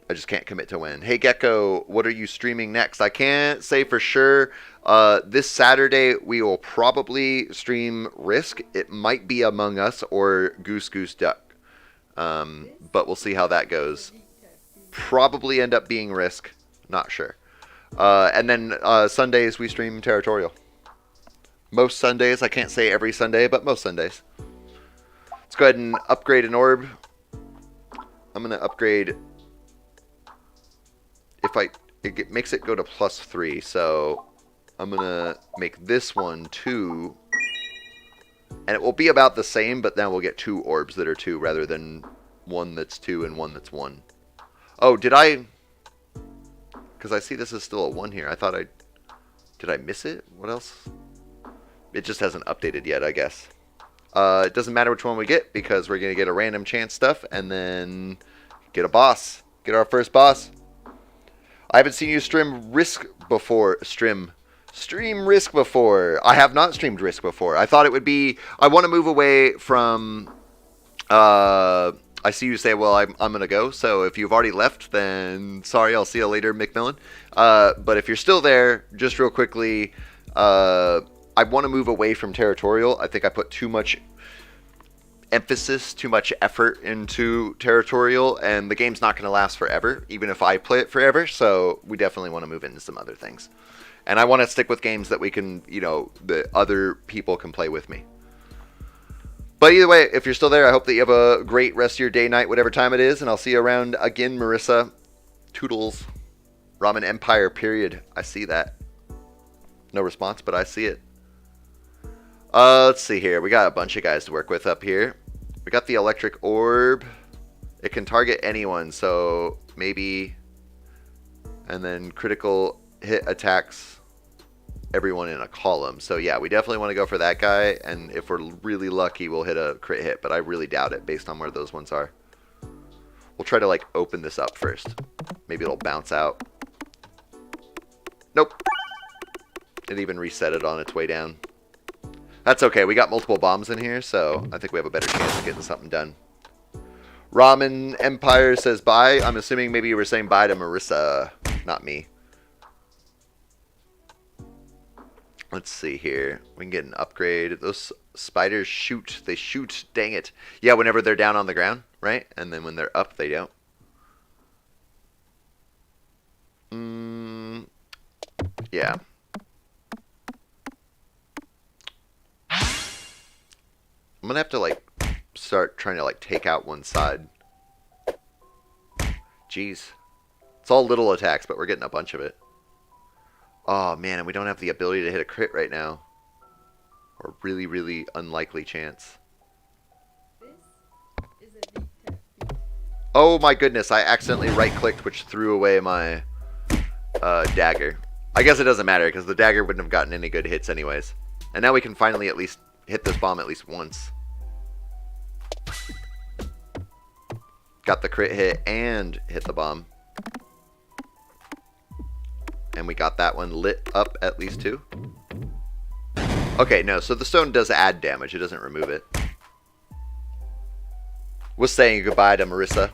I just can't commit to when. Hey, Gecko, what are you streaming next? I can't say for sure. This Saturday, we will probably stream Risk. It might be Among Us or Goose Goose Duck. But we'll see how that goes. Probably end up being Risk. Not sure. And then Sundays, we stream Territorial. Most Sundays. I can't say every Sunday, but most Sundays. Let's go ahead and upgrade an orb. I'm going to upgrade... It makes it go to +3, so I'm going to make this one 2. And it will be about the same, but then we'll get 2 orbs that are 2 rather than one that's 2 and one that's 1. Oh, did I... Because I see this is still a 1 here. I thought I... Did I miss it? What else? It just hasn't updated yet, I guess. It doesn't matter which one we get, because we're going to get a random chance stuff, and then get a boss. Get our first boss. I haven't seen you stream Risk before. Stream Risk before. I have not streamed Risk before. I thought it would be... I want to move away from... I I see you say, well, I'm going to go. So if you've already left, then sorry, I'll see you later, McMillan. But if you're still there, just real quickly, I want to move away from territorial. I think I put too much emphasis, too much effort into territorial, and the game's not going to last forever, even if I play it forever. So we definitely want to move into some other things. And I want to stick with games that we can, you know, that other people can play with me. But either way, if you're still there, I hope that you have a great rest of your day, night, whatever time it is. And I'll see you around again, Marissa. Toodles. Ramen Empire, period. I see that. No response, but I see it. Let's see here. We got a bunch of guys to work with up here. We got the electric orb. It can target anyone, so maybe... And then critical hit attacks everyone in a column. So yeah, we definitely want to go for that guy, and if we're really lucky, we'll hit a crit hit, but I really doubt it based on where those ones are. We'll try to like open this up first. Maybe it'll bounce out. Nope. It even reset it on its way down. That's okay. We got multiple bombs in here, so I think we have a better chance of getting something done. Ramen Empire says bye. I'm assuming maybe you were saying bye to Marissa, not me. Let's see here. We can get an upgrade. Those spiders shoot. They shoot. Dang it. Yeah, whenever they're down on the ground, right? And then when they're up, they don't. Yeah. I'm gonna have to like start trying to like take out one side. Jeez. It's all little attacks, but we're getting a bunch of it. Oh man, and we don't have the ability to hit a crit right now. Or really, really unlikely chance. This is a deep tech. Oh my goodness, I accidentally right-clicked, which threw away my dagger. I guess it doesn't matter, because the dagger wouldn't have gotten any good hits anyways. And now we can finally at least hit this bomb at least once. Got the crit hit and hit the bomb. And we got that one lit up at least too. Okay, no, so the stone does add damage. It doesn't remove it. Was saying goodbye to Marissa.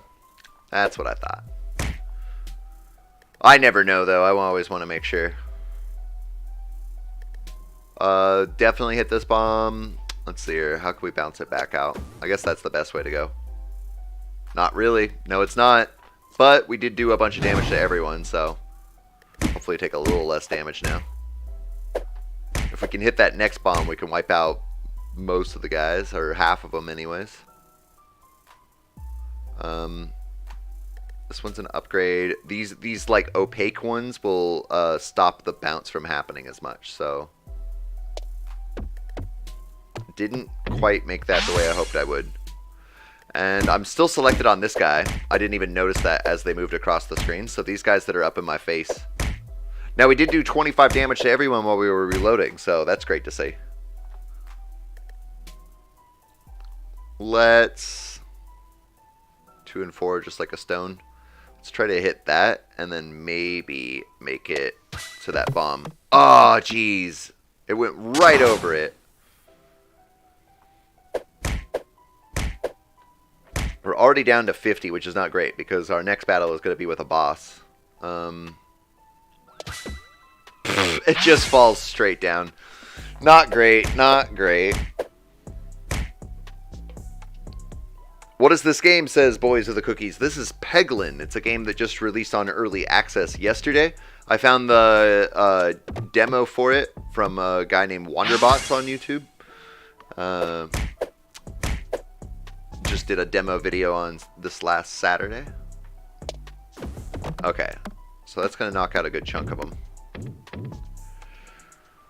That's what I thought. I never know, though. I always want to make sure. Definitely hit this bomb. Let's see here. How can we bounce it back out? I guess that's the best way to go. Not really. No, it's not. But we did do a bunch of damage to everyone, so... Hopefully take a little less damage now. If we can hit that next bomb, we can wipe out most of the guys, or half of them anyways. This one's an upgrade. These like opaque ones will stop the bounce from happening as much, so... Didn't quite make that the way I hoped I would. And I'm still selected on this guy. I didn't even notice that as they moved across the screen. So these guys that are up in my face. Now we did do 25 damage to everyone while we were reloading, so that's great to see. Let's... 2 and 4, just like a stone. Let's try to hit that, and then maybe make it to that bomb. Oh, jeez. It went right over it. We're already down to 50, which is not great, because our next battle is going to be with a boss. It just falls straight down. Not great, not great. What is this game, says Boys of the Cookies? This is Peglin. It's a game that just released on early access yesterday. I found the demo for it from a guy named Wanderbots on YouTube. Just did a demo video on this last Saturday. Okay, so that's going to knock out a good chunk of them.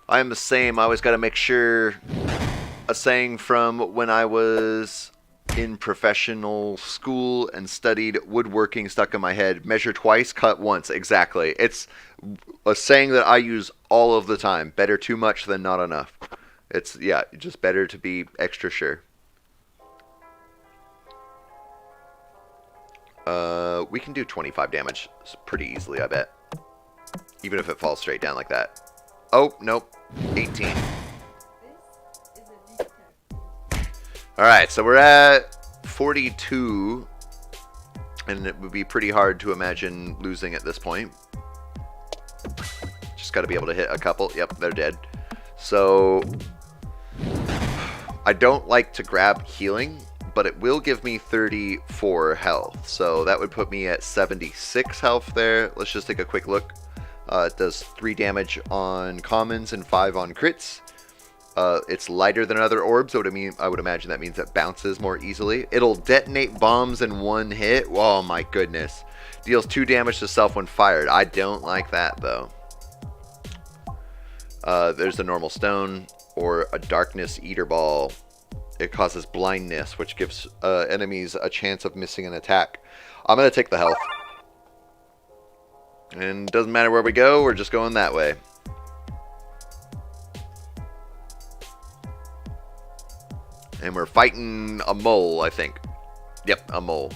I am the same. I always got to make sure. A saying from when I was in professional school and studied woodworking stuck in my head. Measure twice, cut once. Exactly. It's a saying that I use all of the time. Better too much than not enough. It's, yeah, just better to be extra sure. We can do 25 damage pretty easily, I bet. Even if it falls straight down like that. Oh, nope. 18. Alright, so we're at 42. And it would be pretty hard to imagine losing at this point. Just got to be able to hit a couple. Yep, they're dead. So I don't like to grab healing, but it will give me 34 health. So that would put me at 76 health there. Let's just take a quick look. It does 3 damage on commons and 5 on crits. It's lighter than other orbs, so I would imagine that means it bounces more easily. It'll detonate bombs in 1 hit. Oh my goodness. Deals 2 damage to self when fired. I don't like that though. There's the normal stone or a darkness eater ball. It causes blindness, which gives enemies a chance of missing an attack. I'm going to take the health. And doesn't matter where we go, we're just going that way. And we're fighting a mole, I think. Yep, a mole.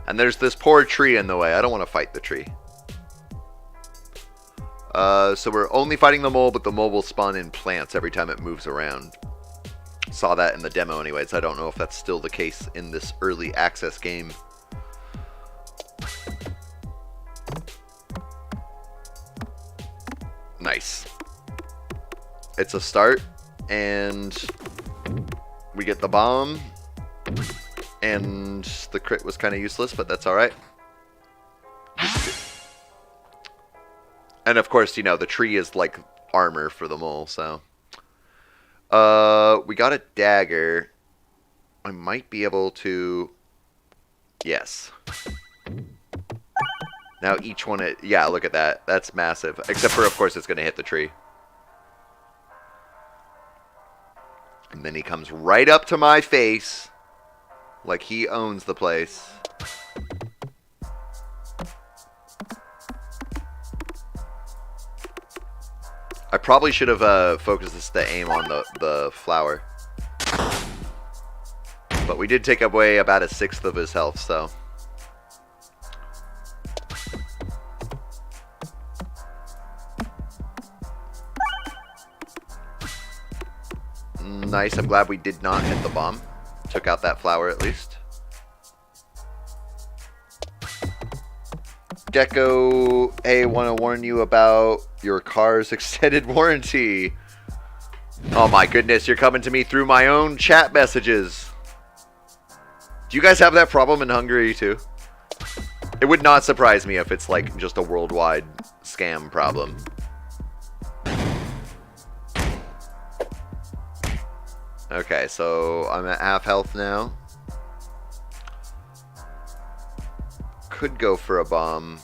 And there's this poor tree in the way. I don't want to fight the tree. So we're only fighting the mole, but the mole will spawn in plants every time it moves around. Saw that in the demo anyways. I don't know if that's still the case in this early access game. Nice. It's a start, and we get the bomb, and the crit was kind of useless, but that's alright. And of course, you know, the tree is like armor for the mole, so. We got a dagger. I might be able to. Yes. Now each one, yeah, look at that. That's massive. Except for, of course, it's going to hit the tree. And then he comes right up to my face. Like he owns the place. I probably should have focused the aim on the flower. But we did take away about 1/6 of his health, so. Nice, I'm glad we did not hit the bomb. Took out that flower at least. Gecko, hey, want to warn you about your car's extended warranty. Oh my goodness, you're coming to me through my own chat messages. Do you guys have that problem in Hungary too? It would not surprise me if it's like just a worldwide scam problem. Okay, so I'm at half health now. Could go for a bomb.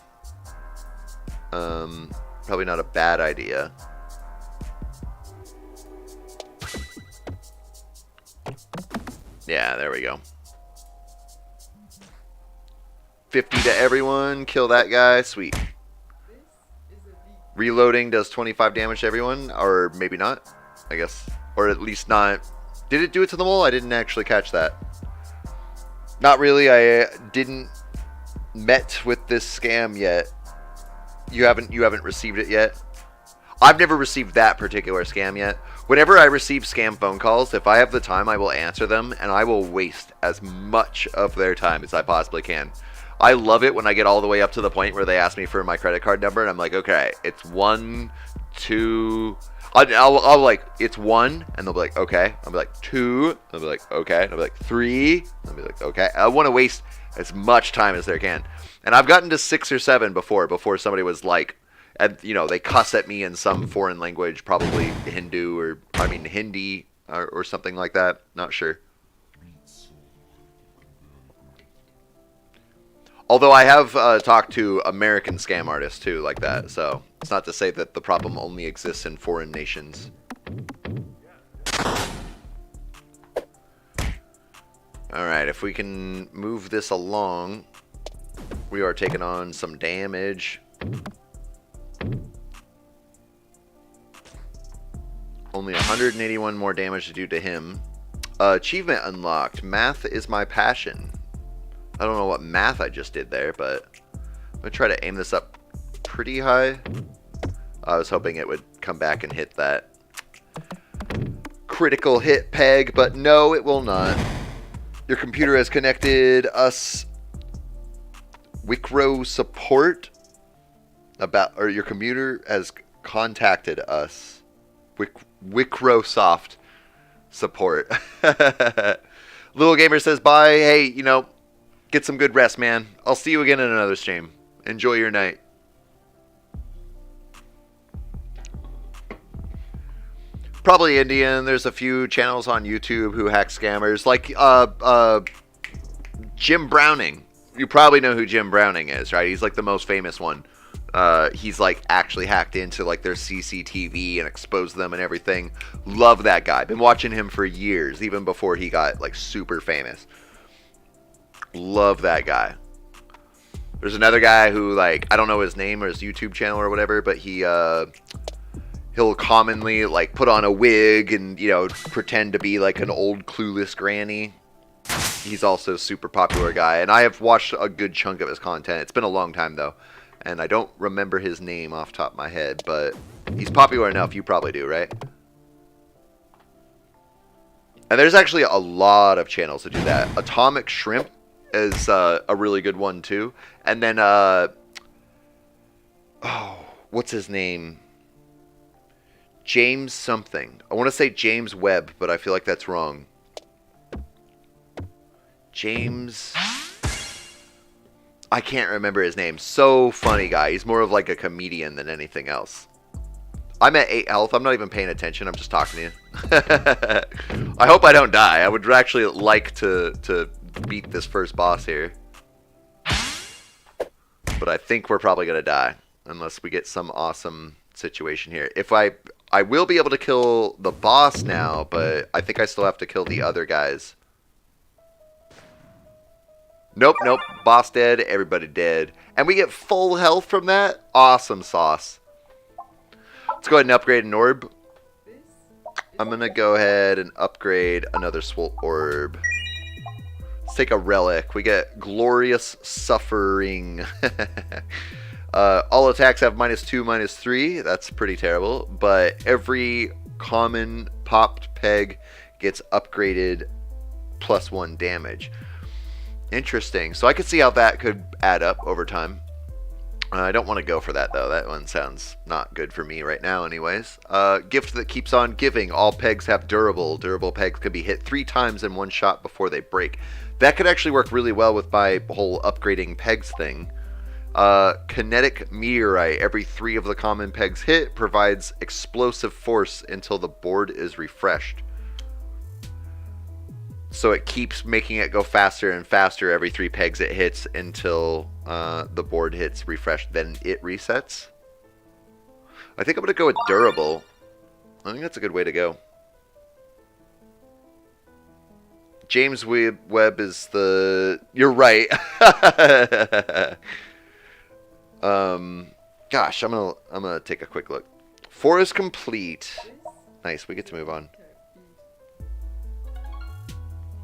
Probably not a bad idea. Yeah, there we go. 50 to everyone. Kill that guy. Sweet. Reloading does 25 damage to everyone. Or maybe not. I guess. Or at least not. Did it do it to the mole? I didn't actually catch that. Not really. I didn't met with this scam yet. You haven't received it yet? I've never received that particular scam yet. Whenever I receive scam phone calls, if I have the time, I will answer them, and I will waste as much of their time as I possibly can. I love it when I get all the way up to the point where they ask me for my credit card number, and I'm like, okay, it's 1, 2... I'll like, it's 1, and they'll be like, okay. I'll be like, 2, and they'll be like, okay. And I'll be like, 3, and I'll be like, okay. I want to waste as much time as they can. And I've gotten to 6 or 7 before somebody was like, and, you know, they cuss at me in some foreign language, probably Hindu or, I mean, Hindi or something like that. Not sure. Although I have talked to American scam artists too, like that. So it's not to say that the problem only exists in foreign nations. Alright, if we can move this along, we are taking on some damage. Only 181 more damage to do to him. Achievement unlocked. Math is my passion. I don't know what math I just did there, but I'm going to try to aim this up pretty high. I was hoping it would come back and hit that critical hit peg, but no, it will not. Your computer has connected us Wicro support about, or your computer has contacted us. Wicrosoft support. Little Gamer says, bye. Hey, you know, get some good rest, man. I'll see you again in another stream. Enjoy your night. Probably Indian. There's a few channels on YouTube who hack scammers. Like Jim Browning. You probably know who Jim Browning is, right? He's like the most famous one. He's like actually hacked into like their CCTV and exposed them and everything. Love that guy. Been watching him for years, even before he got like super famous. Love that guy. There's another guy who, like, I don't know his name or his YouTube channel or whatever, but he'll commonly like put on a wig and, you know, pretend to be like an old clueless granny. He's also a super popular guy, and I have watched a good chunk of his content. It's been a long time though, and I don't remember his name off the top of my head, but he's popular enough. You probably do, right? And there's actually a lot of channels that do that. Atomic Shrimp is a really good one too. And then, oh, what's his name? James something. I want to say James Webb, but I feel like that's wrong. James... I can't remember his name. So funny guy. He's more of like a comedian than anything else. I'm at 8 health. I'm not even paying attention. I'm just talking to you. I hope I don't die. I would actually like to beat this first boss here. But I think we're probably going to die. Unless we get some awesome situation here. If I will be able to kill the boss now, but I think I still have to kill the other guys. Nope, nope. Boss dead. Everybody dead. And we get full health from that? Awesome sauce. Let's go ahead and upgrade an orb. I'm going to go ahead and upgrade another swole orb. Let's take a relic. We get Glorious Suffering. All attacks have -2, -3. That's pretty terrible. But every common popped peg gets upgraded +1 damage. Interesting. So I could see how that could add up over time. I don't want to go for that, though. That one sounds not good for me right now anyways. Gift that keeps on giving. All pegs have durable. Durable pegs can be hit 3 times in one shot before they break. That could actually work really well with my whole upgrading pegs thing. Kinetic Meteorite. Every 3 of the common pegs hit provides explosive force until the board is refreshed. So it keeps making it go faster and faster every 3 pegs it hits until the board hits refresh. Then it resets. I think I'm going to go with durable. I think that's a good way to go. James Webb is the... You're right. Gosh, I'm gonna take a quick look. 4 is complete. Nice, we get to move on.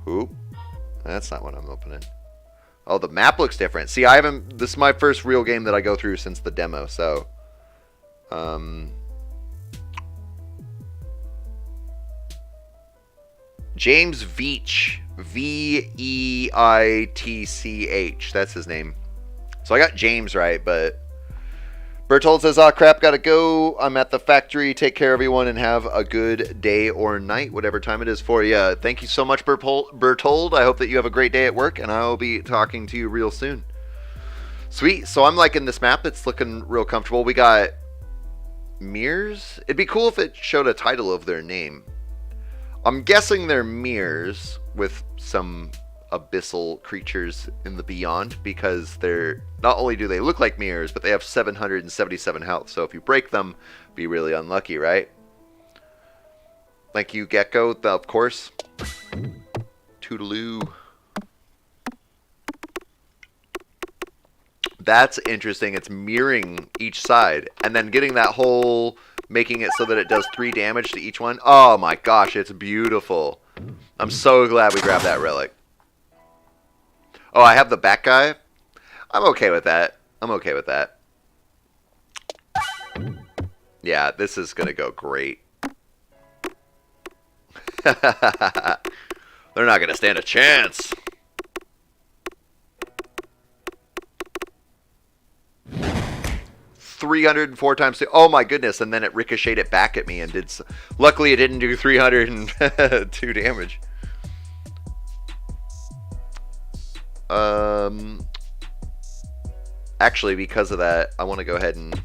Oop. That's not what I'm opening. Oh, the map looks different. See, I haven't... This is my first real game that I go through since the demo, so... James Veitch. V-E-I-T-C-H. That's his name. So I got James right, but... Bertold says, "Ah, crap, gotta go. I'm at the factory. Take care, everyone, and have a good day or night, whatever time it is for you." Thank you so much, Bertold. I hope that you have a great day at work, and I'll be talking to you real soon. Sweet. So I'm liking this map. It's looking real comfortable. We got mirrors. It'd be cool if it showed a title of their name. I'm guessing they're mirrors with some abyssal creatures in the beyond, because they're not only do they look like mirrors, but they have 777 health. So if you break them, be really unlucky, right? Thank you, Gecko, of course. Toodaloo. That's interesting. It's mirroring each side and then getting that whole, making it so that it does 3 damage to each one. Oh my gosh, it's beautiful. I'm so glad we grabbed that relic. Oh, I have the back guy. I'm okay with that. I'm okay with that. Yeah, this is going to go great. They're not going to stand a chance. 304 times. Oh my goodness! And then it ricocheted it back at me and did. Luckily, it didn't do 302 damage. Actually, because of that, I want to go ahead and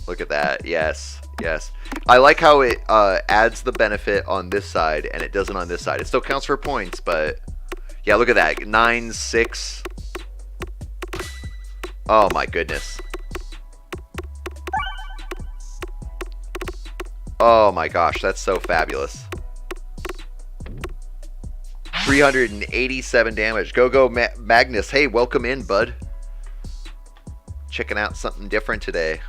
look at that. Yes, yes. I like how it adds the benefit on this side and it doesn't on this side. It still counts for points, but yeah, look at that. 9, 6. Oh my goodness. Oh my gosh, that's so fabulous. 387 damage. Go Magnus. Hey, welcome in, bud. Checking out something different today.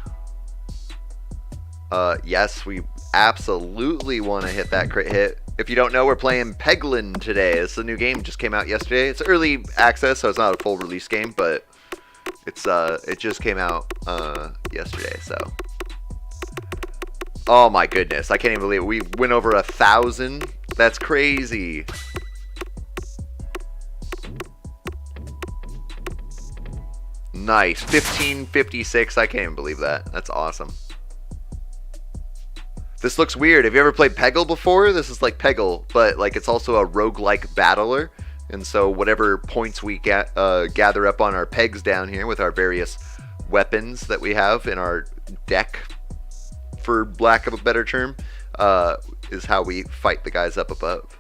Yes, we absolutely want to hit that crit hit. If you don't know, we're playing Peglin today. It's a new game, just came out yesterday. It's early access, so it's not a full release game, but it's it just came out yesterday, so. Oh my goodness, I can't even believe it. We went over 1,000. That's crazy. Nice. 1556. I can't even believe that. That's awesome. This looks weird. Have you ever played Peggle before? This is like Peggle, but like it's also a roguelike battler. And so whatever points we gather up on our pegs down here with our various weapons that we have in our deck, for lack of a better term, is how we fight the guys up above.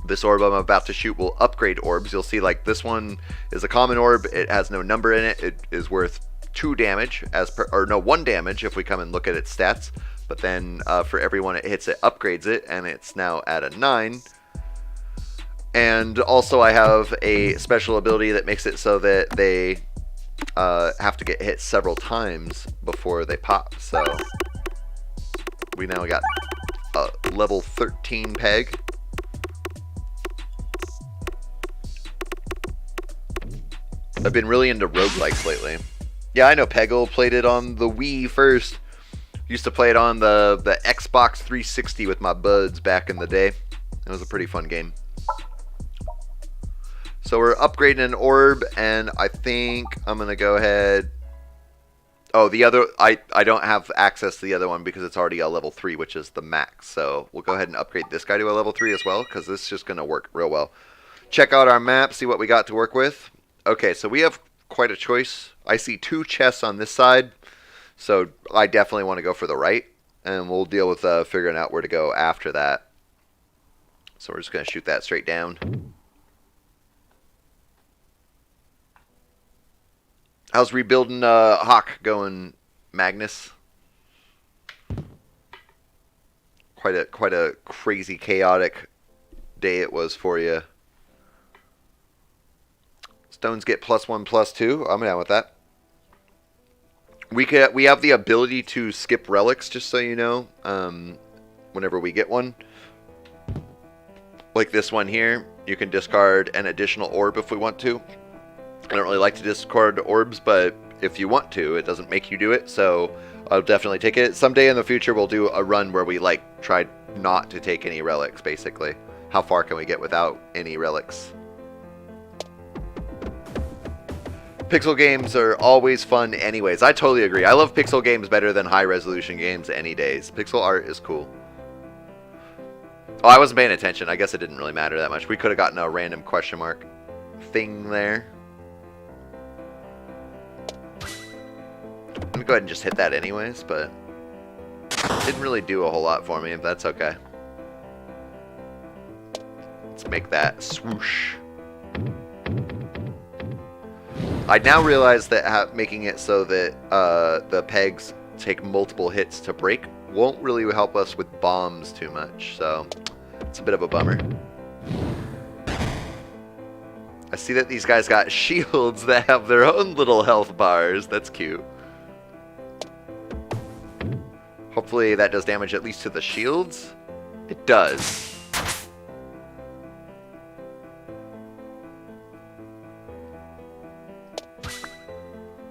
This orb I'm about to shoot will upgrade orbs. You'll see like this one is a common orb. It has no number in it. It is worth 2 damage or no, 1 damage if we come and look at its stats. But then for everyone it hits, it upgrades it, and it's now at a 9. And also I have a special ability that makes it so that they have to get hit several times before they pop. So we now got a level 13 peg. I've been really into roguelikes lately. Yeah, I know Peggle. Played it on the Wii first. Used to play it on the Xbox 360 with my buds back in the day. It was a pretty fun game. So we're upgrading an orb, and I think I'm going to go ahead... Oh, the other... I don't have access to the other one because it's already a level 3, which is the max. So we'll go ahead and upgrade this guy to a level 3 as well, because this is just going to work real well. Check out our map, see what we got to work with. Okay, so we have quite a choice. I see 2 chests on this side, so I definitely want to go for the right, and we'll deal with figuring out where to go after that. So we're just going to shoot that straight down. How's rebuilding Hawk going, Magnus? Quite a crazy, chaotic day it was for you. Stones get +1, +2. I'm down with that. We have the ability to skip relics, just so you know, whenever we get one. Like this one here, you can discard an additional orb if we want to. I don't really like to discard orbs, but if you want to, it doesn't make you do it, so I'll definitely take it. Someday in the future, we'll do a run where we like try not to take any relics, basically. How far can we get without any relics? Pixel games are always fun anyways. I totally agree. I love pixel games better than high-resolution games any days. Pixel art is cool. Oh, I wasn't paying attention. I guess it didn't really matter that much. We could have gotten a random question mark thing there. I'm going to go ahead and just hit that anyways, but it didn't really do a whole lot for me, if that's okay. Let's make that swoosh. I now realize that making it so that the pegs take multiple hits to break won't really help us with bombs too much, so it's a bit of a bummer. I see that these guys got shields that have their own little health bars. That's cute. Hopefully that does damage at least to the shields. It does.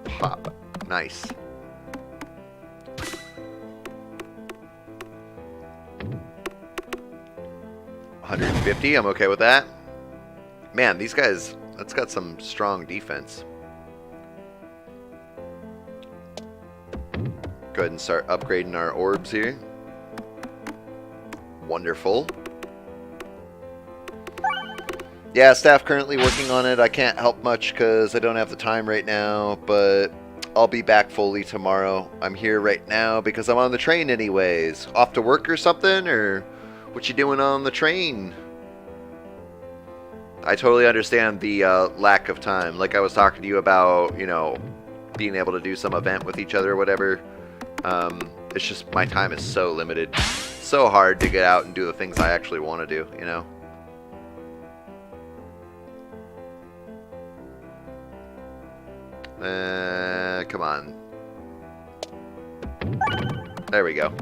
Pop. Nice. $150, I'm okay with that. Man, these guys, that's got some strong defense. Go ahead and start upgrading our orbs here. Wonderful. Yeah, staff currently working on it. I can't help much because I don't have the time right now, but I'll be back fully tomorrow. I'm here right now because I'm on the train anyways. Off to work or something, or what you doing on the train? I totally understand the lack of time. Like I was talking to you about, you know, being able to do some event with each other or whatever. It's just my time is so limited. So hard to get out and do the things I actually want to do, you know? Come on. There we go.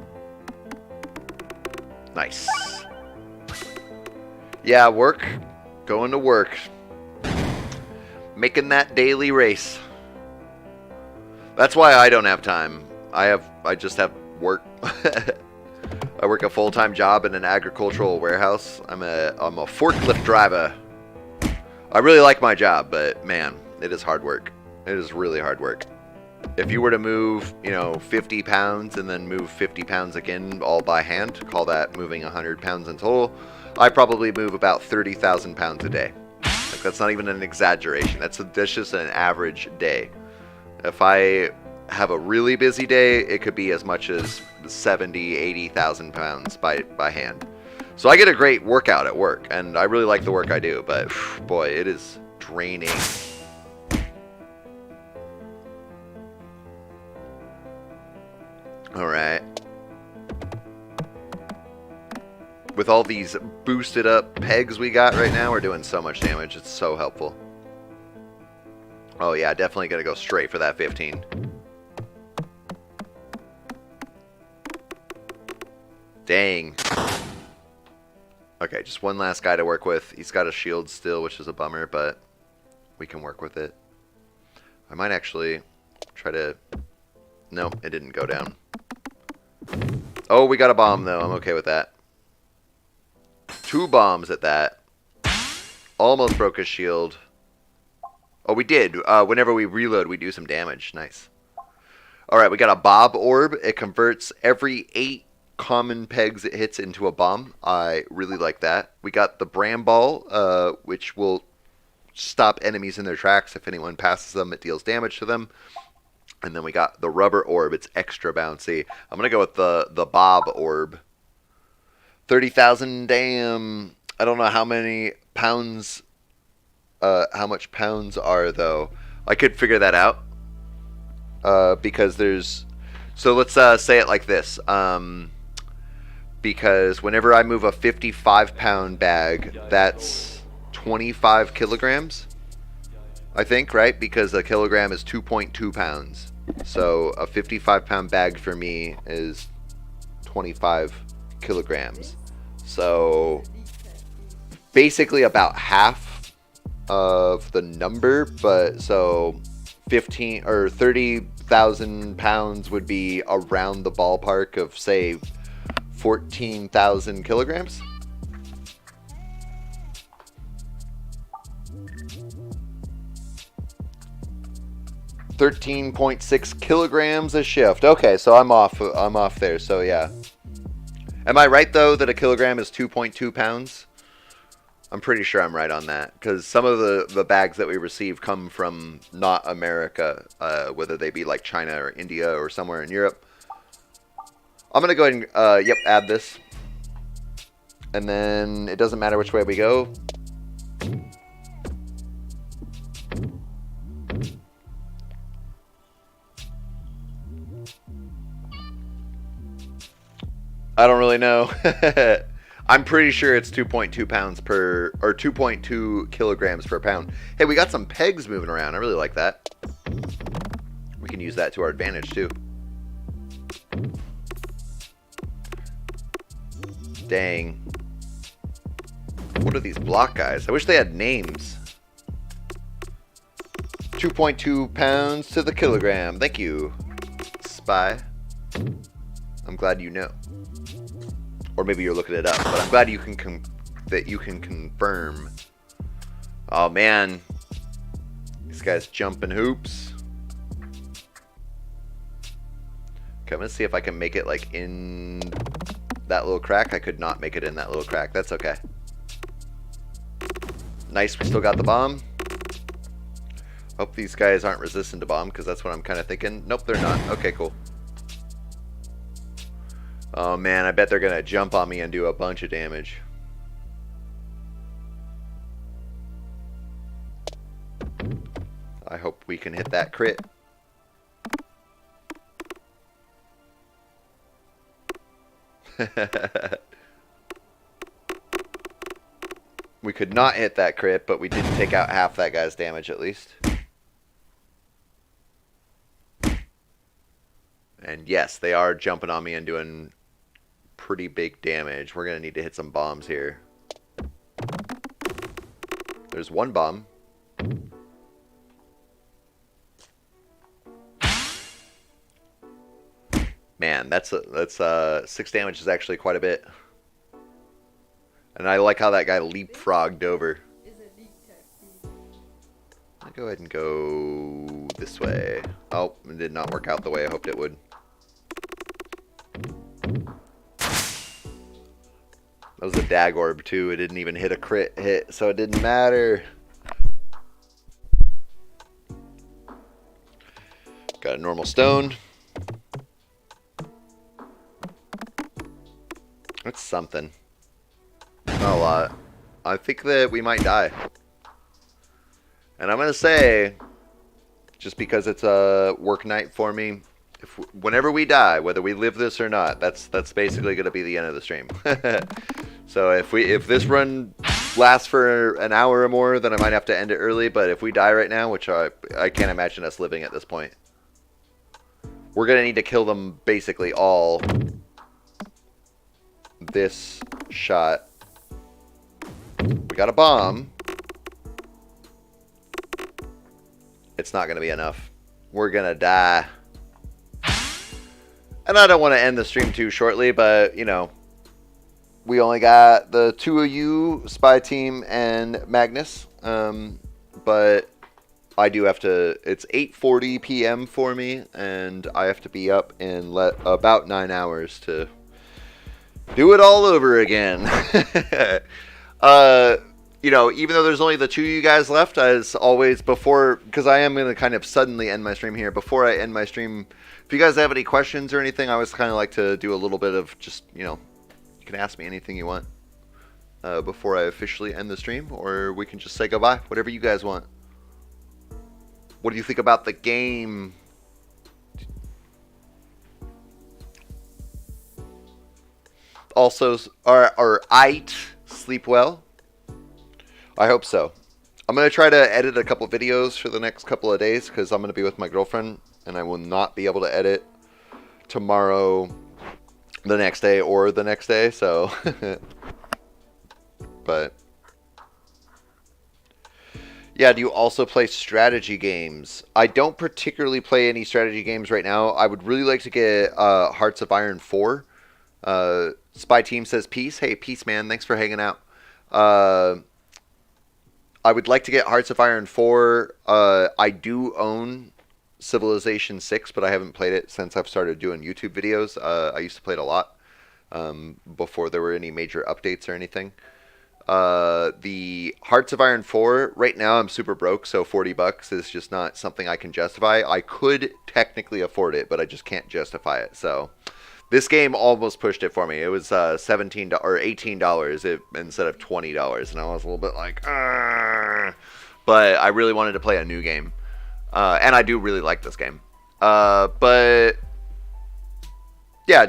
Nice. Yeah, work. Going to work. Making that daily race. That's why I don't have time. I just have work. I work a full-time job in an agricultural warehouse. I'm a forklift driver. I really like my job, but man, it is hard work. It is really hard work. If you were to move, you know, 50 pounds and then move 50 pounds again all by hand, call that moving 100 pounds in total, I probably move about 30,000 pounds a day. Like, that's not even an exaggeration. That's just an average day. If I have a really busy day, it could be as much as 70, 80,000 pounds by hand. So I get a great workout at work, and I really like the work I do, but boy, it is draining. Alright. With all these boosted up pegs we got right now, we're doing so much damage. It's so helpful. Oh yeah, definitely gonna go straight for that 15. Dang. Okay, just one last guy to work with. He's got a shield still, which is a bummer, but we can work with it. I might actually try to... No, it didn't go down. Oh, we got a bomb, though. I'm okay with that. 2 bombs at that. Almost broke his shield. Oh, we did. Whenever we reload, we do some damage. Nice. Alright, we got a Bob Orb. It converts every 8 common pegs it hits into a bomb. I really like that. We got the Bram Ball, which will stop enemies in their tracks. If anyone passes them, it deals damage to them. And then we got the Rubber Orb. It's extra bouncy. I'm going to go with the Bob Orb. 30,000, damn. I don't know how many pounds, how much pounds are, though. I could figure that out. Because there's... So let's say it like this. Because whenever I move a 55-pound bag, that's 25 kilograms. I think, right? Because a kilogram is 2.2 pounds. So a 55-pound bag for me is 25 kilograms. So basically about half of the number, but so 15 or 30,000 pounds would be around the ballpark of, say, 14,000 kilograms. $13.6 kilograms a shift. Okay, so I'm off there. So yeah. Am I right though that a kilogram is 2.2 pounds? I'm pretty sure I'm right on that, because some of the bags that we receive come from not America, whether they be like China or India or somewhere in Europe. I'm gonna go ahead and yep, add this, and then it doesn't matter which way we go. I don't really know. I'm pretty sure it's 2.2 pounds per, or 2.2 kilograms per pound. Hey, we got some pegs moving around. I really like that. We can use that to our advantage too. Dang. What are these block guys? I wish they had names. 2.2 pounds to the kilogram. Thank you, Spy. I'm glad you know. Or maybe you're looking it up, but I'm glad you can confirm. Oh man, these guys jumping hoops. Okay, I'm gonna see if I can make it like in that little crack. I could not make it in that little crack. That's okay. Nice, we still got the bomb. Hope these guys aren't resistant to bomb, because that's what I'm kind of thinking. Nope, they're not. Okay, cool. Oh man, I bet they're gonna jump on me and do a bunch of damage. I hope we can hit that crit. We could not hit that crit, but we did take out half that guy's damage at least. And yes, they are jumping on me and doing pretty big damage. We're going to need to hit some bombs here. There's one bomb. Man, that's 6 damage is actually quite a bit. And I like how that guy leapfrogged over. I'll go ahead and go this way. Oh, it did not work out the way I hoped it would. That was a dag orb too. It didn't even hit a crit hit, so it didn't matter. Got a normal stone. That's something. Not a lot. I think that we might die. And I'm going to say, just because it's a work night for me, whenever we die, whether we live this or not, that's basically going to be the end of the stream. So if this run lasts for an hour or more, then I might have to end it early. But if we die right now, which I can't imagine us living at this point, we're going to need to kill them basically all this shot. We got a bomb. It's not going to be enough. We're going to die. And I don't want to end the stream too shortly, but, you know, we only got the 2 of you, Spy Team and Magnus. But I do have to, it's 8:40 p.m. for me, and I have to be up in about 9 hours to do it all over again. You know, even though there's only the 2 of you guys left, as always, before, because I am going to kind of suddenly end my stream here, before I end my stream, if you guys have any questions or anything, I always kind of like to do a little bit of just, you know, you can ask me anything you want before I officially end the stream, or we can just say goodbye, whatever you guys want. What do you think about the game? Also, are Ite sleep well? I hope so. I'm going to try to edit a couple videos for the next couple of days because I'm going to be with my girlfriend and I will not be able to edit tomorrow, the next day, or the next day. So, but yeah, do you also play strategy games? I don't particularly play any strategy games right now. I would really like to get Hearts of Iron 4. Spy Team says peace. Hey, peace, man. Thanks for hanging out. I would like to get Hearts of Iron 4. I do own Civilization 6, but I haven't played it since I've started doing YouTube videos. I used to play it a lot before there were any major updates or anything. The Hearts of Iron 4, right now I'm super broke, so $40 is just not something I can justify. I could technically afford it, but I just can't justify it. So this game almost pushed it for me. It was $17 or $18 instead of $20, and I was a little bit like, argh. But I really wanted to play a new game, and I do really like this game. But yeah,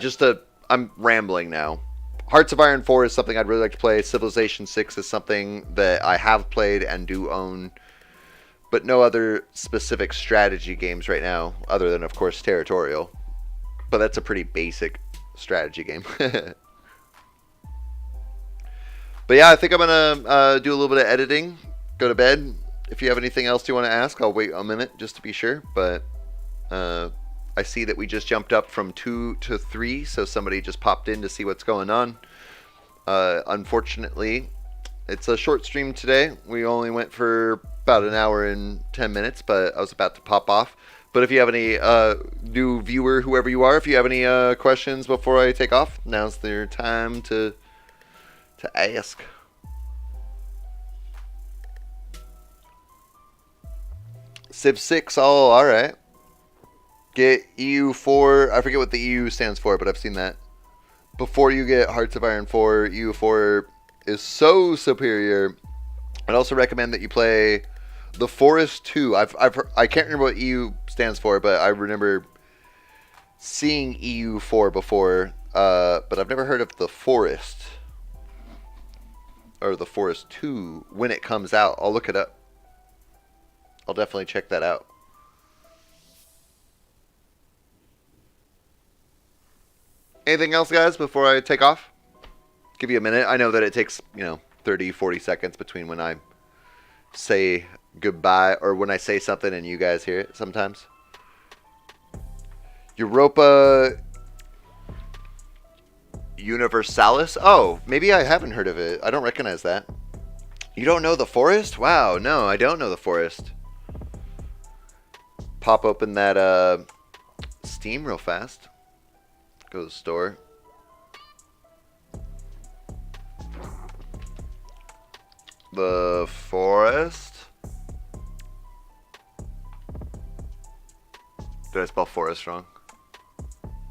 I'm rambling now. Hearts of Iron 4 is something I'd really like to play. Civilization 6 is something that I have played and do own, but no other specific strategy games right now, other than, of course, Territorial. But that's a pretty basic strategy game. But yeah, I think I'm going to do a little bit of editing, go to bed. If you have anything else you want to ask, I'll wait a minute just to be sure. But I see that we just jumped up from 2 to 3, so somebody just popped in to see what's going on. Unfortunately, it's a short stream today. We only went for about an hour and 10 minutes, but I was about to pop off. But if you have any new viewer, whoever you are, if you have any questions before I take off, now's their time to ask. Civ 6, oh, alright. Get EU4, I forget what the EU stands for, but I've seen that. Before you get Hearts of Iron 4, EU4 is so superior. I'd also recommend that you play The Forest 2. I can't remember what EU stands for, but I remember seeing EU4 before, but I've never heard of The Forest. Or The Forest 2 when it comes out. I'll look it up. I'll definitely check that out. Anything else, guys, before I take off? Give you a minute. I know that it takes, 30, 40 seconds between when I say goodbye or when I say something and you guys hear it sometimes. Europa Universalis? Oh, maybe I haven't heard of it. I don't recognize that. You don't know The Forest? Wow, no, I don't know The Forest. Pop open that Steam real fast. Go to the store. The Forest. Did I spell forest wrong?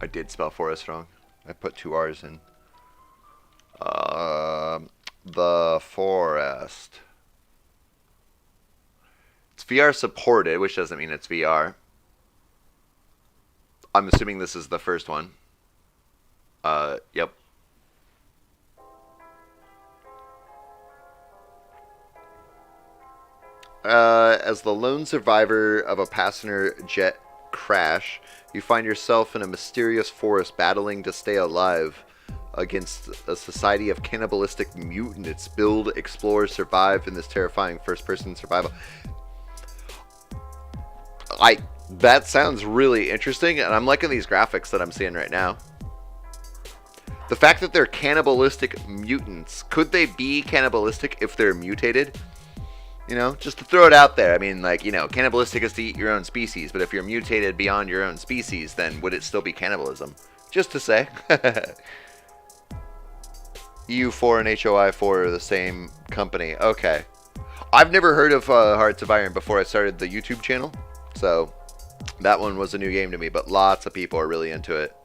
I did spell forest wrong. I put 2 R's in. The Forest. It's VR supported, which doesn't mean it's VR. I'm assuming this is the first one. Yep. As the lone survivor of a passenger jet crash, you find yourself in a mysterious forest battling to stay alive against a society of cannibalistic mutants. Build, explore, survive in this terrifying first-person survival. That sounds really interesting, and I'm liking these graphics that I'm seeing right now. The fact that they're cannibalistic mutants, could they be cannibalistic if they're mutated? Just to throw it out there. I mean, cannibalistic is to eat your own species, but if you're mutated beyond your own species, then would it still be cannibalism? Just to say. EU4 and HOI4 are the same company. Okay. I've never heard of Hearts of Iron before I started the YouTube channel, so that one was a new game to me, but lots of people are really into it.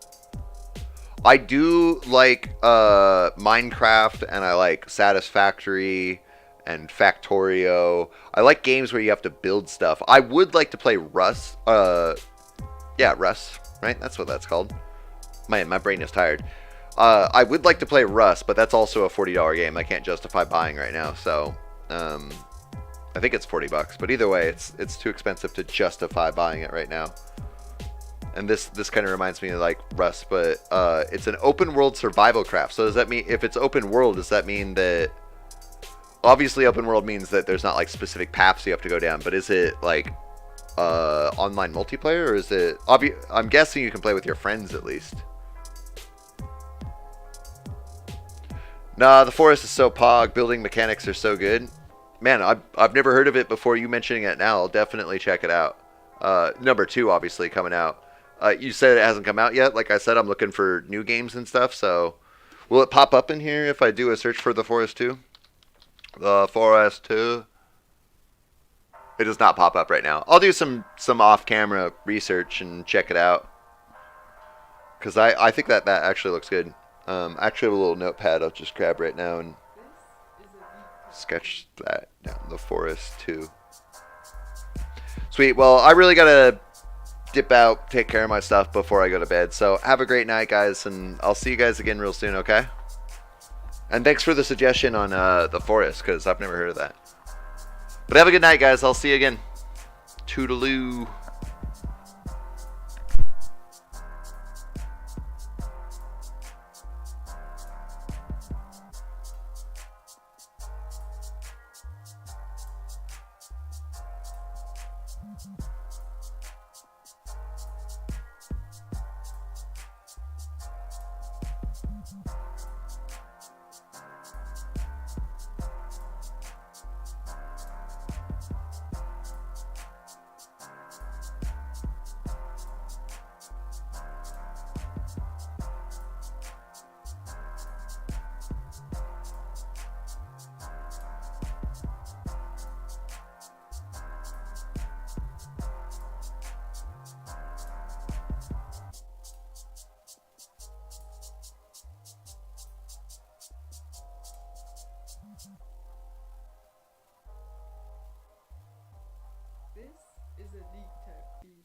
I do like Minecraft, and I like Satisfactory and Factorio. I like games where you have to build stuff. I would like to play Rust. Yeah, Rust, right? That's what that's called. My brain is tired. I would like to play Rust, but that's also a $40 game. I can't justify buying right now, so I think it's $40. But either way, it's too expensive to justify buying it right now. And this kind of reminds me of like Rust, but it's an open world survival craft. So does that mean, if it's open world, does that mean that, obviously open world means that there's not like specific paths you have to go down, but is it like online multiplayer, or is it, I'm guessing you can play with your friends at least. Nah, The Forest is so pog. Building mechanics are so good. Man, I've never heard of it before you mentioning it now. I'll definitely check it out. Number 2, obviously, coming out. You said it hasn't come out yet. Like I said, I'm looking for new games and stuff, so will it pop up in here if I do a search for The Forest 2? The Forest 2. It does not pop up right now. I'll do some off-camera research and check it out, because I think that actually looks good. I actually have a little notepad I'll just grab right now and sketch that down. The Forest 2. Sweet. Well, I really gotta dip out, take care of my stuff before I go to bed. So have a great night, guys, and I'll see you guys again real soon, okay? And thanks for the suggestion on The Forest, because I've never heard of that. But have a good night, guys. I'll see you again. Toodaloo. the leak tech feed.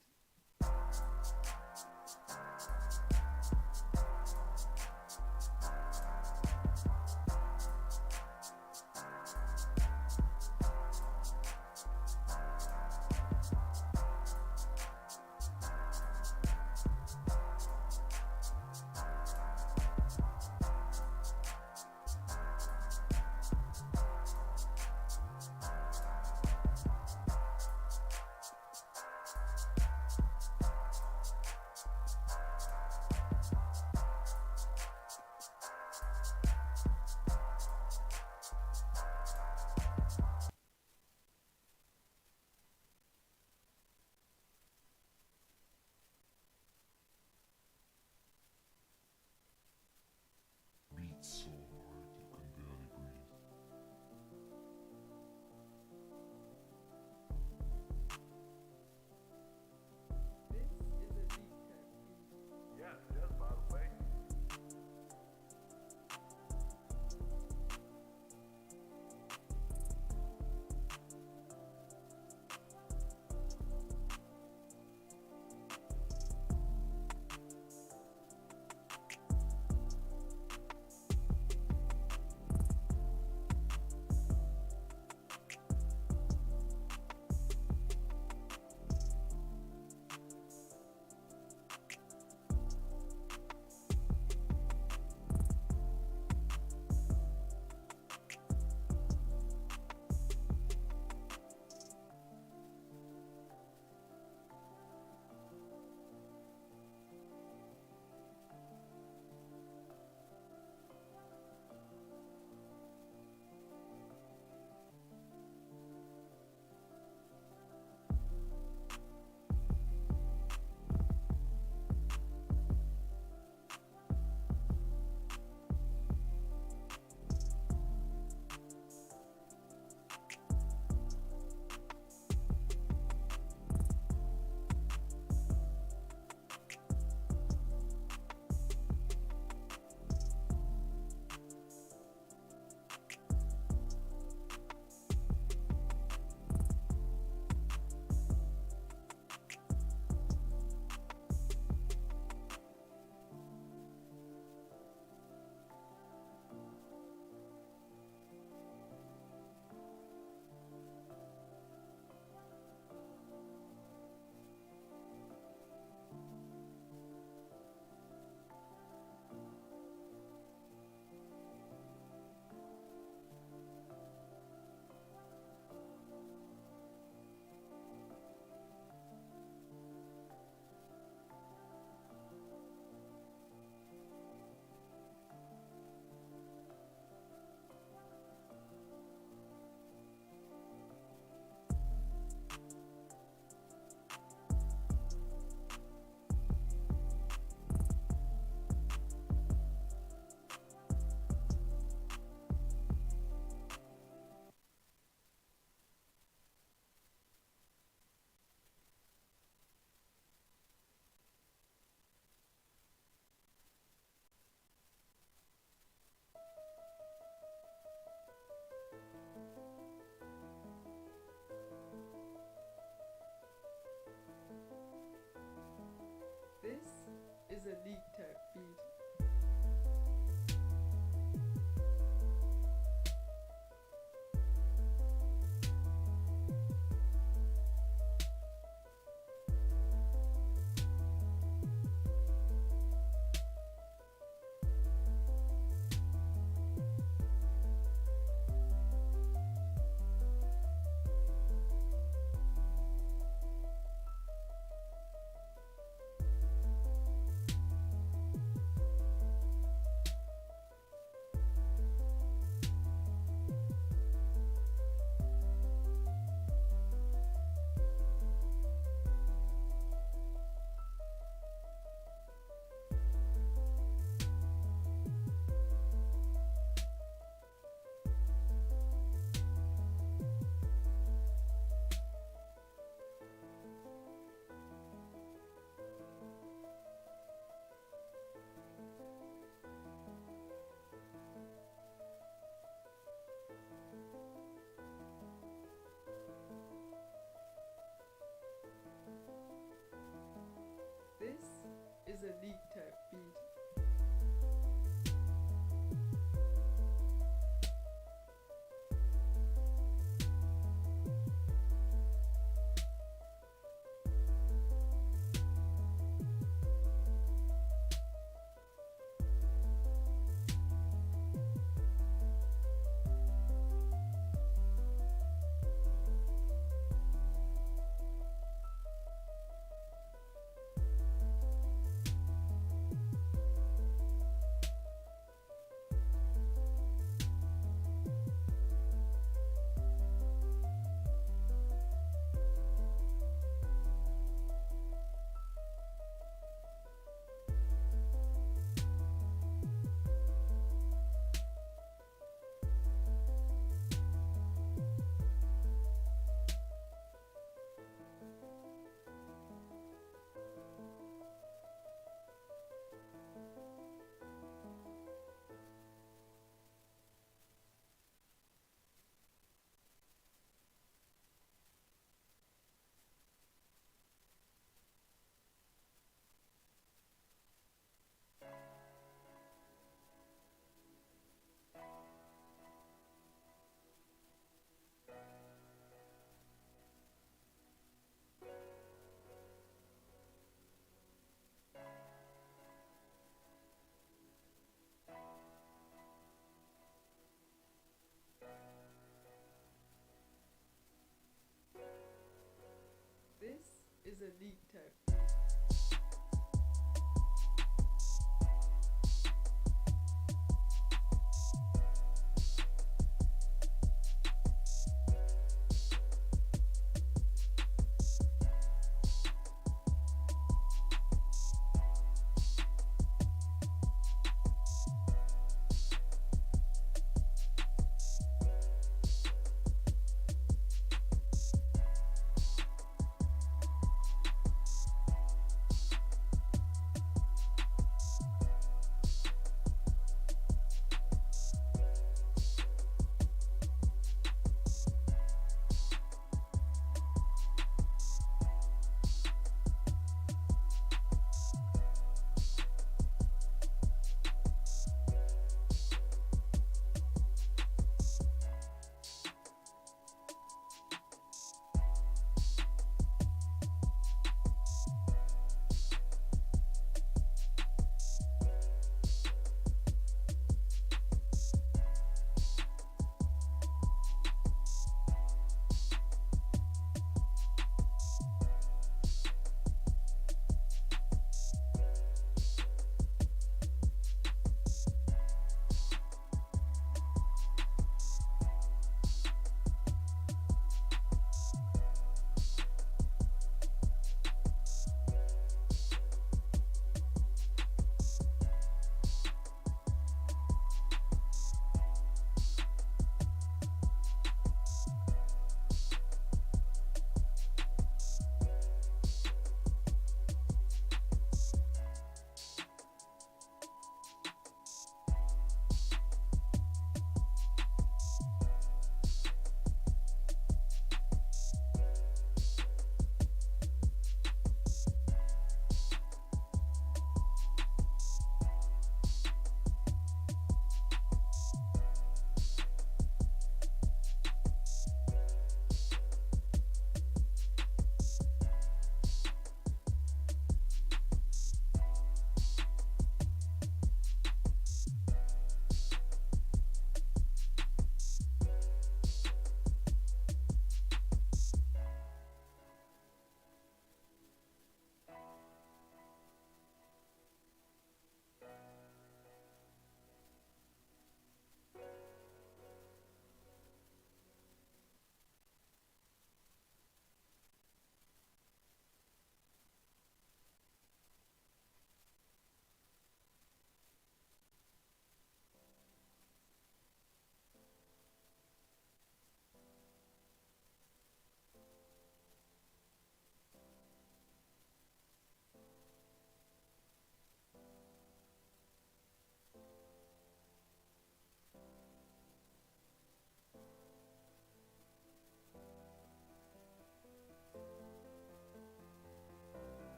is a neat type.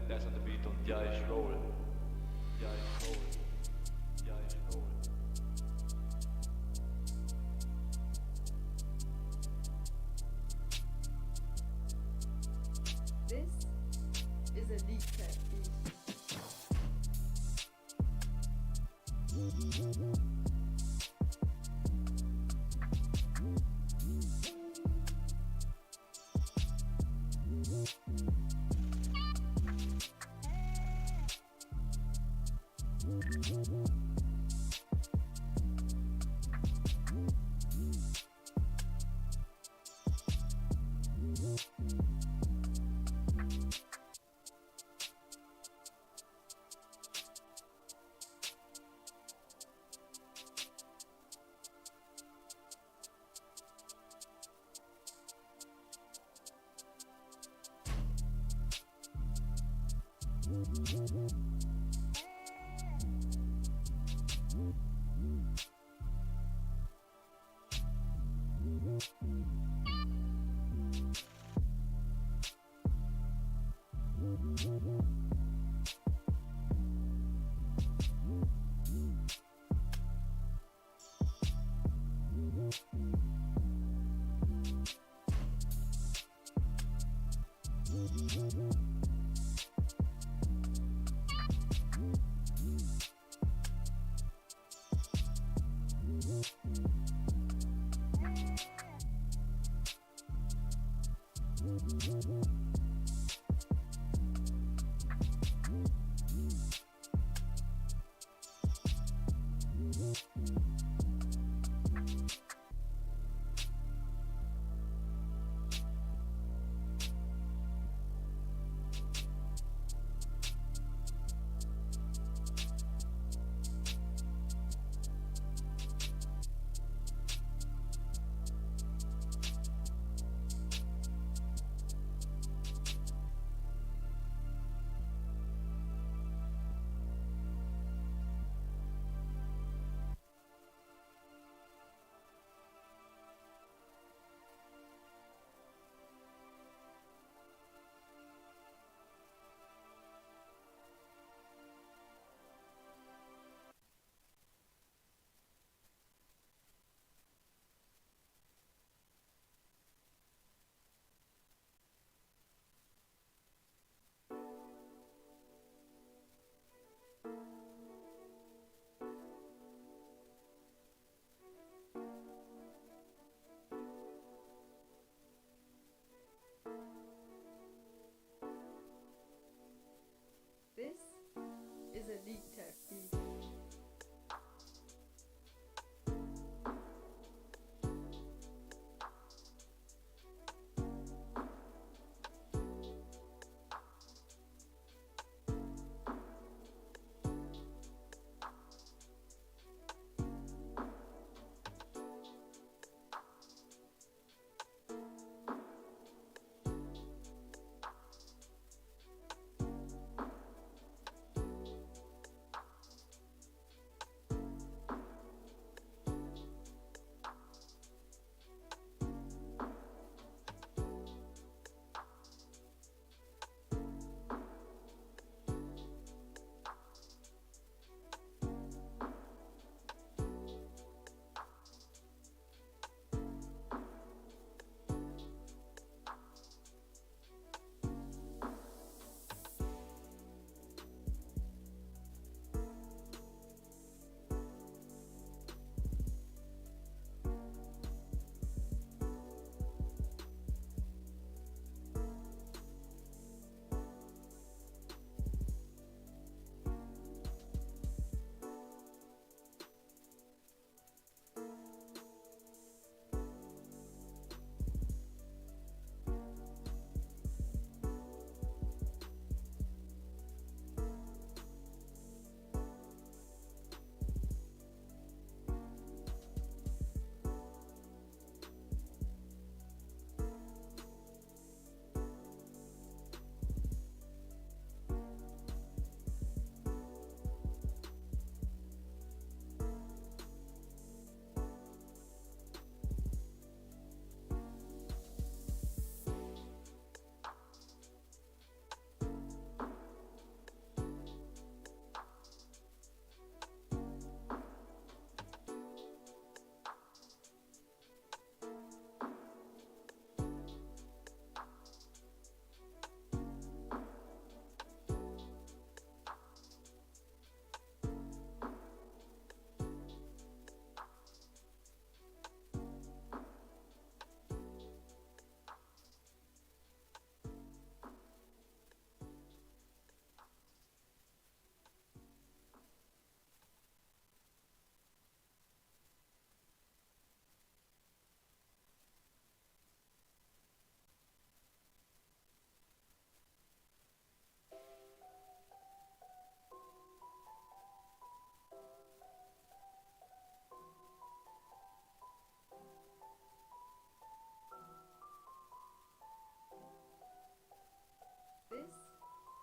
That's on the beat on Dice Roll. Dice Roll. Dice Roll. This is a deep cut beat.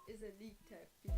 is a league type beat.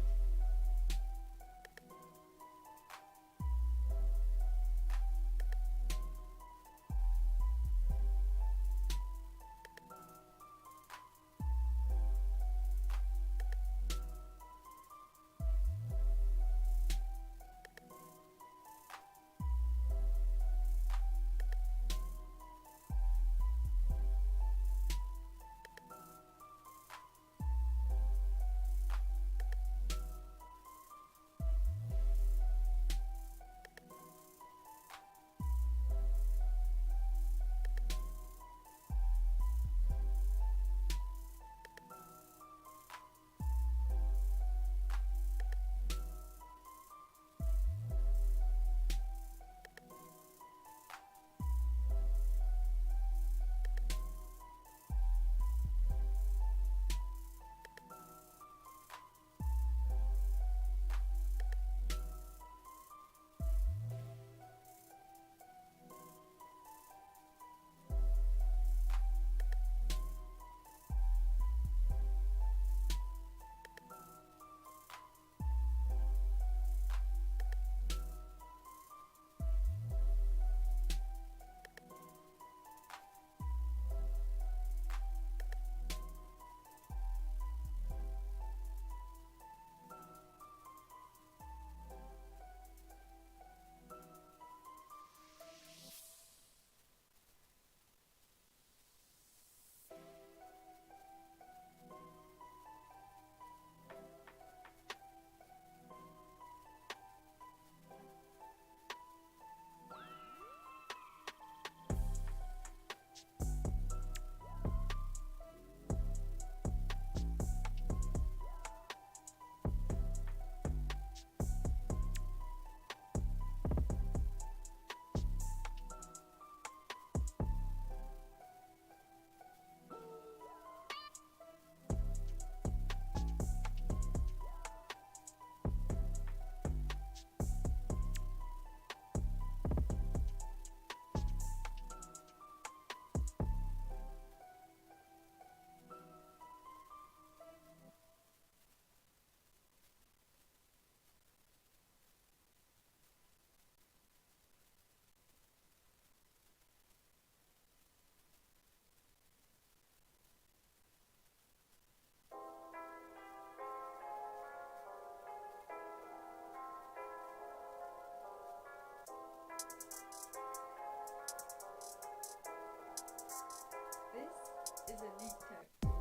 This is a league type beat.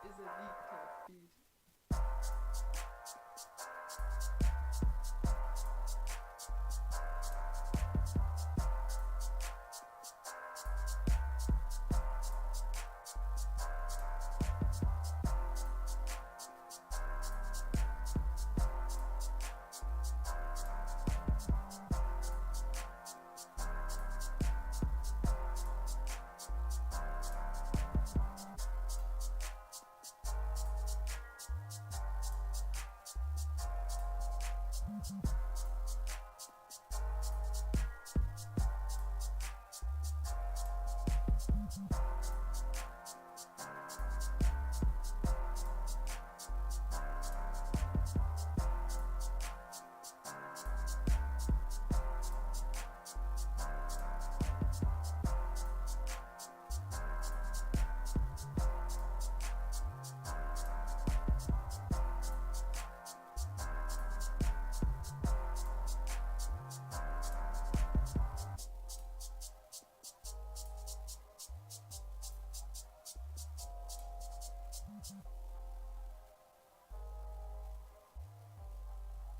is a leak type beat.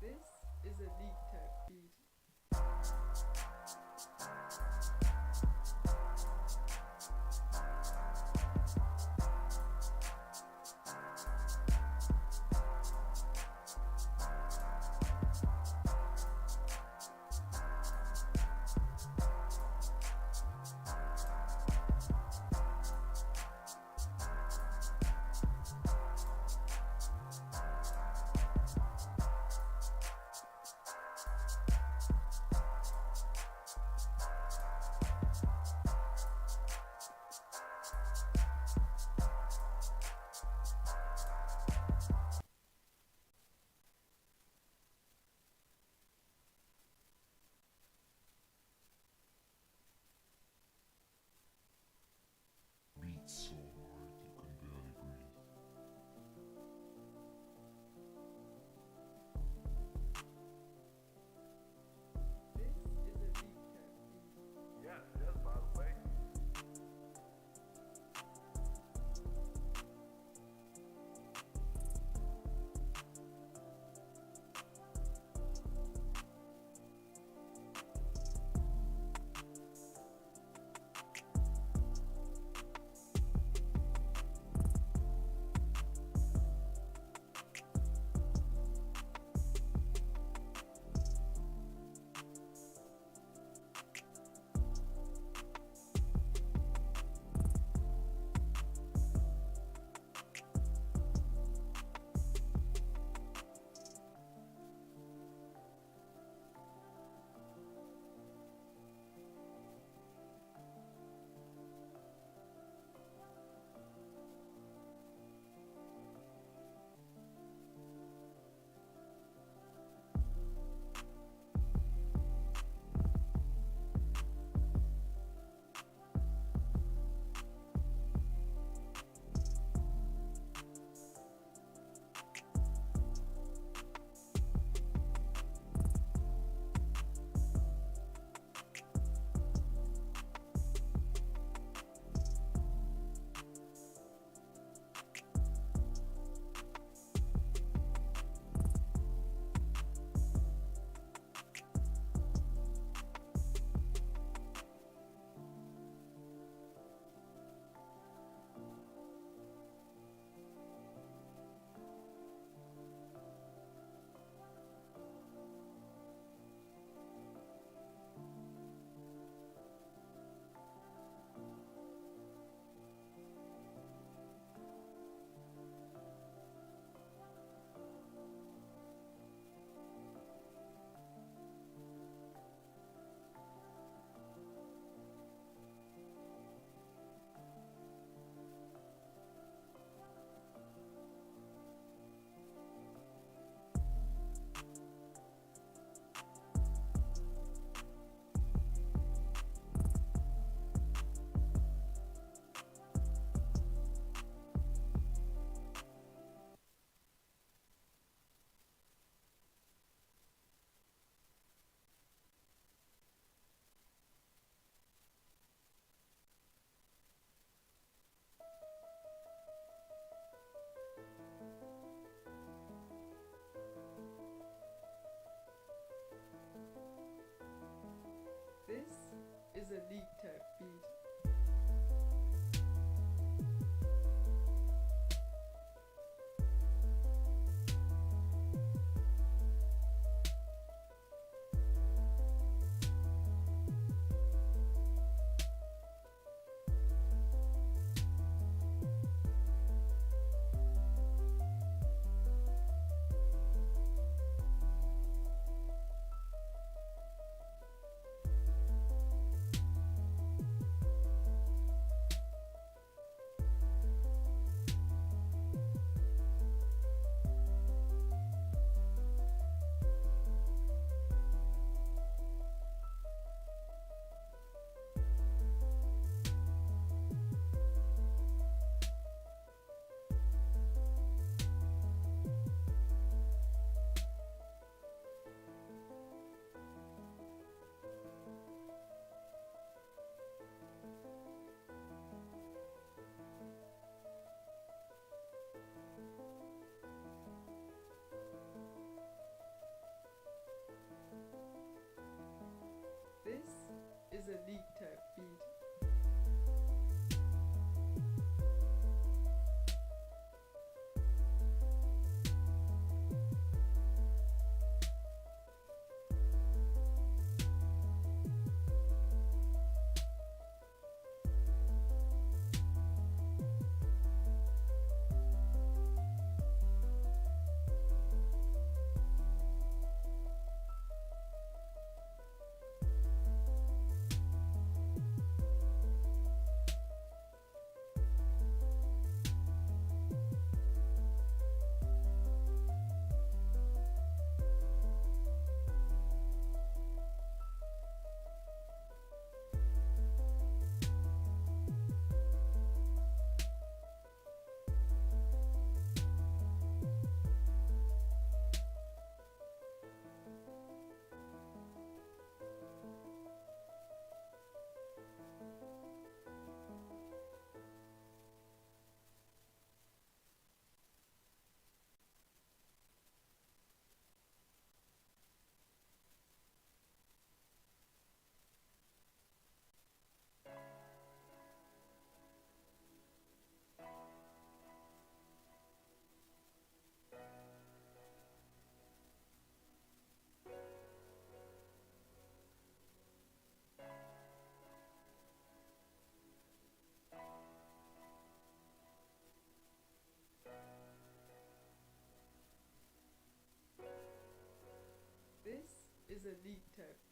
This is a leak type beat. is a league type beat. This is a league type beat. This is a league type